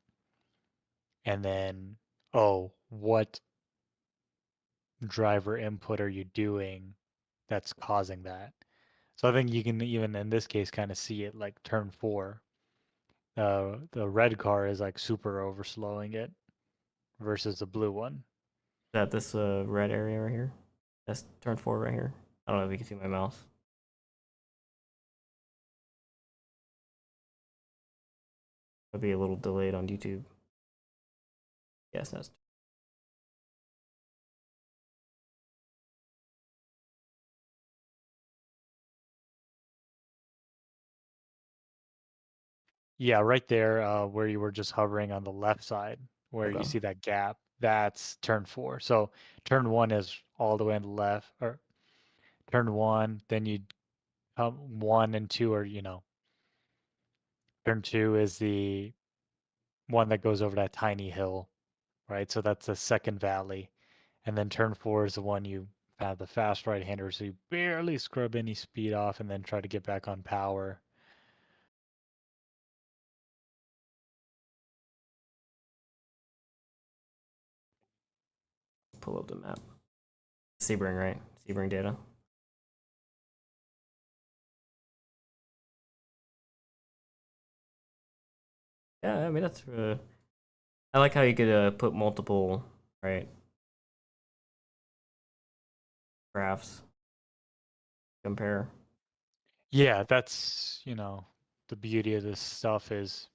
then, oh, what driver input are you doing that's causing that? So I think you can even in this case kind of see it like turn 4. The red car is like super overslowing it versus the blue one. Is that this red area right here? That's turn 4 right here. I don't know if you can see my mouse. It'll be a little delayed on YouTube. Yes, that's. Yeah, right there where you were just hovering on the left side, where you Okay. see that gap, that's turn 4. So turn 1 is all the way on the left, or turn 1, then you 1 and 2 are, you know, turn 2 is the one that goes over that tiny hill, right? So that's the second valley. And then turn 4 is the one you have the fast right-hander, so you barely scrub any speed off and then try to get back on power. Pull up the map. Sebring, right? Sebring data. Yeah, I mean that's. I like how you could put multiple, right, graphs. Compare. Yeah, that's, you know, the beauty of this stuff is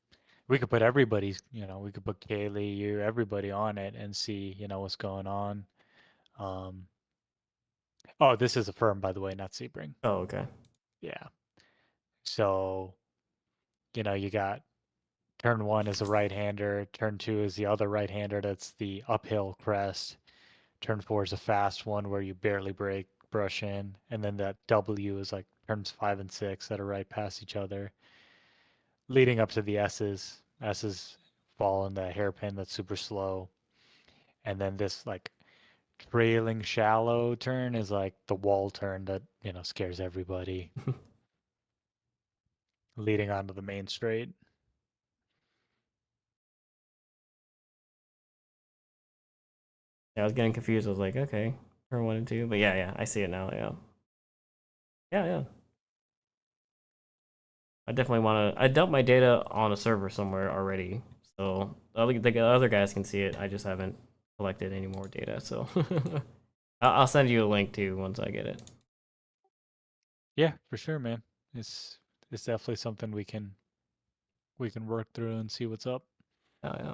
we could put everybody's, you know, we could put Kaylee, you, everybody on it and see, you know, what's going on. Um, oh, this is a firm, by the way, not Sebring. Oh, okay. Yeah. So, you know, you got turn 1 is a right-hander, turn 2 is the other right-hander, that's the uphill crest. Turn 4 is a fast one where you barely brake, brush in, and then that W is like turns 5 and 6 that are right past each other. Leading up to the S's, S's fall in the hairpin that's super slow. And then this like trailing shallow turn is like the wall turn that, you know, scares everybody. Leading onto the main straight. Yeah, I was getting confused. I was like, okay, turn 1 and 2, but yeah, I see it now. Yeah, yeah. I definitely want to. I dumped my data on a server somewhere already, so the other guys can see it. I just haven't collected any more data, so I'll send you a link too once I get it. Yeah, for sure, man. It's definitely something we can work through and see what's up. Oh yeah.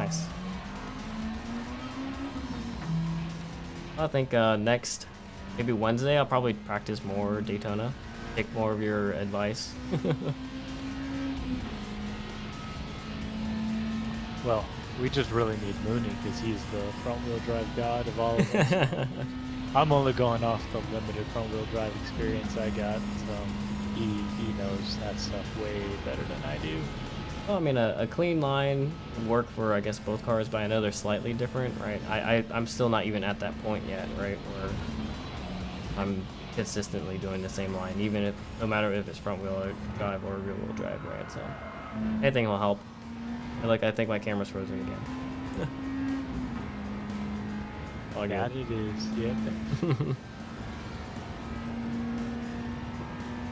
Nice. I think next, maybe Wednesday, I'll probably practice more Daytona. Take more of your advice. Well, we just really need Mooney because he's the front-wheel drive god of all of us. I'm only going off the limited front-wheel drive experience I got, so he knows that stuff way better than I do. Well, I mean, a clean line would work for, I guess, both cars, but I know they're slightly different, right? I'm still not even at that point yet, right? Where I'm consistently doing the same line, even if, no matter if it's front-wheel drive or rear-wheel drive, right? So anything will help. I think my camera's frozen again. All good. That it is, yeah.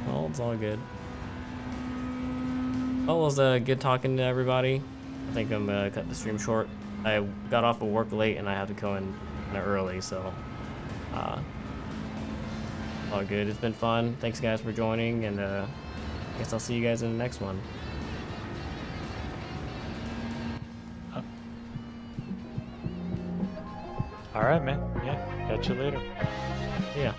Well, it's all good. Well, it was good talking to everybody. I think I'm gonna cut the stream short. I got off of work late and I had to go in kind of early, so all good. It's been fun. Thanks guys for joining, and I guess I'll see you guys in the next one. All right, man. Yeah, catch you later. Yeah.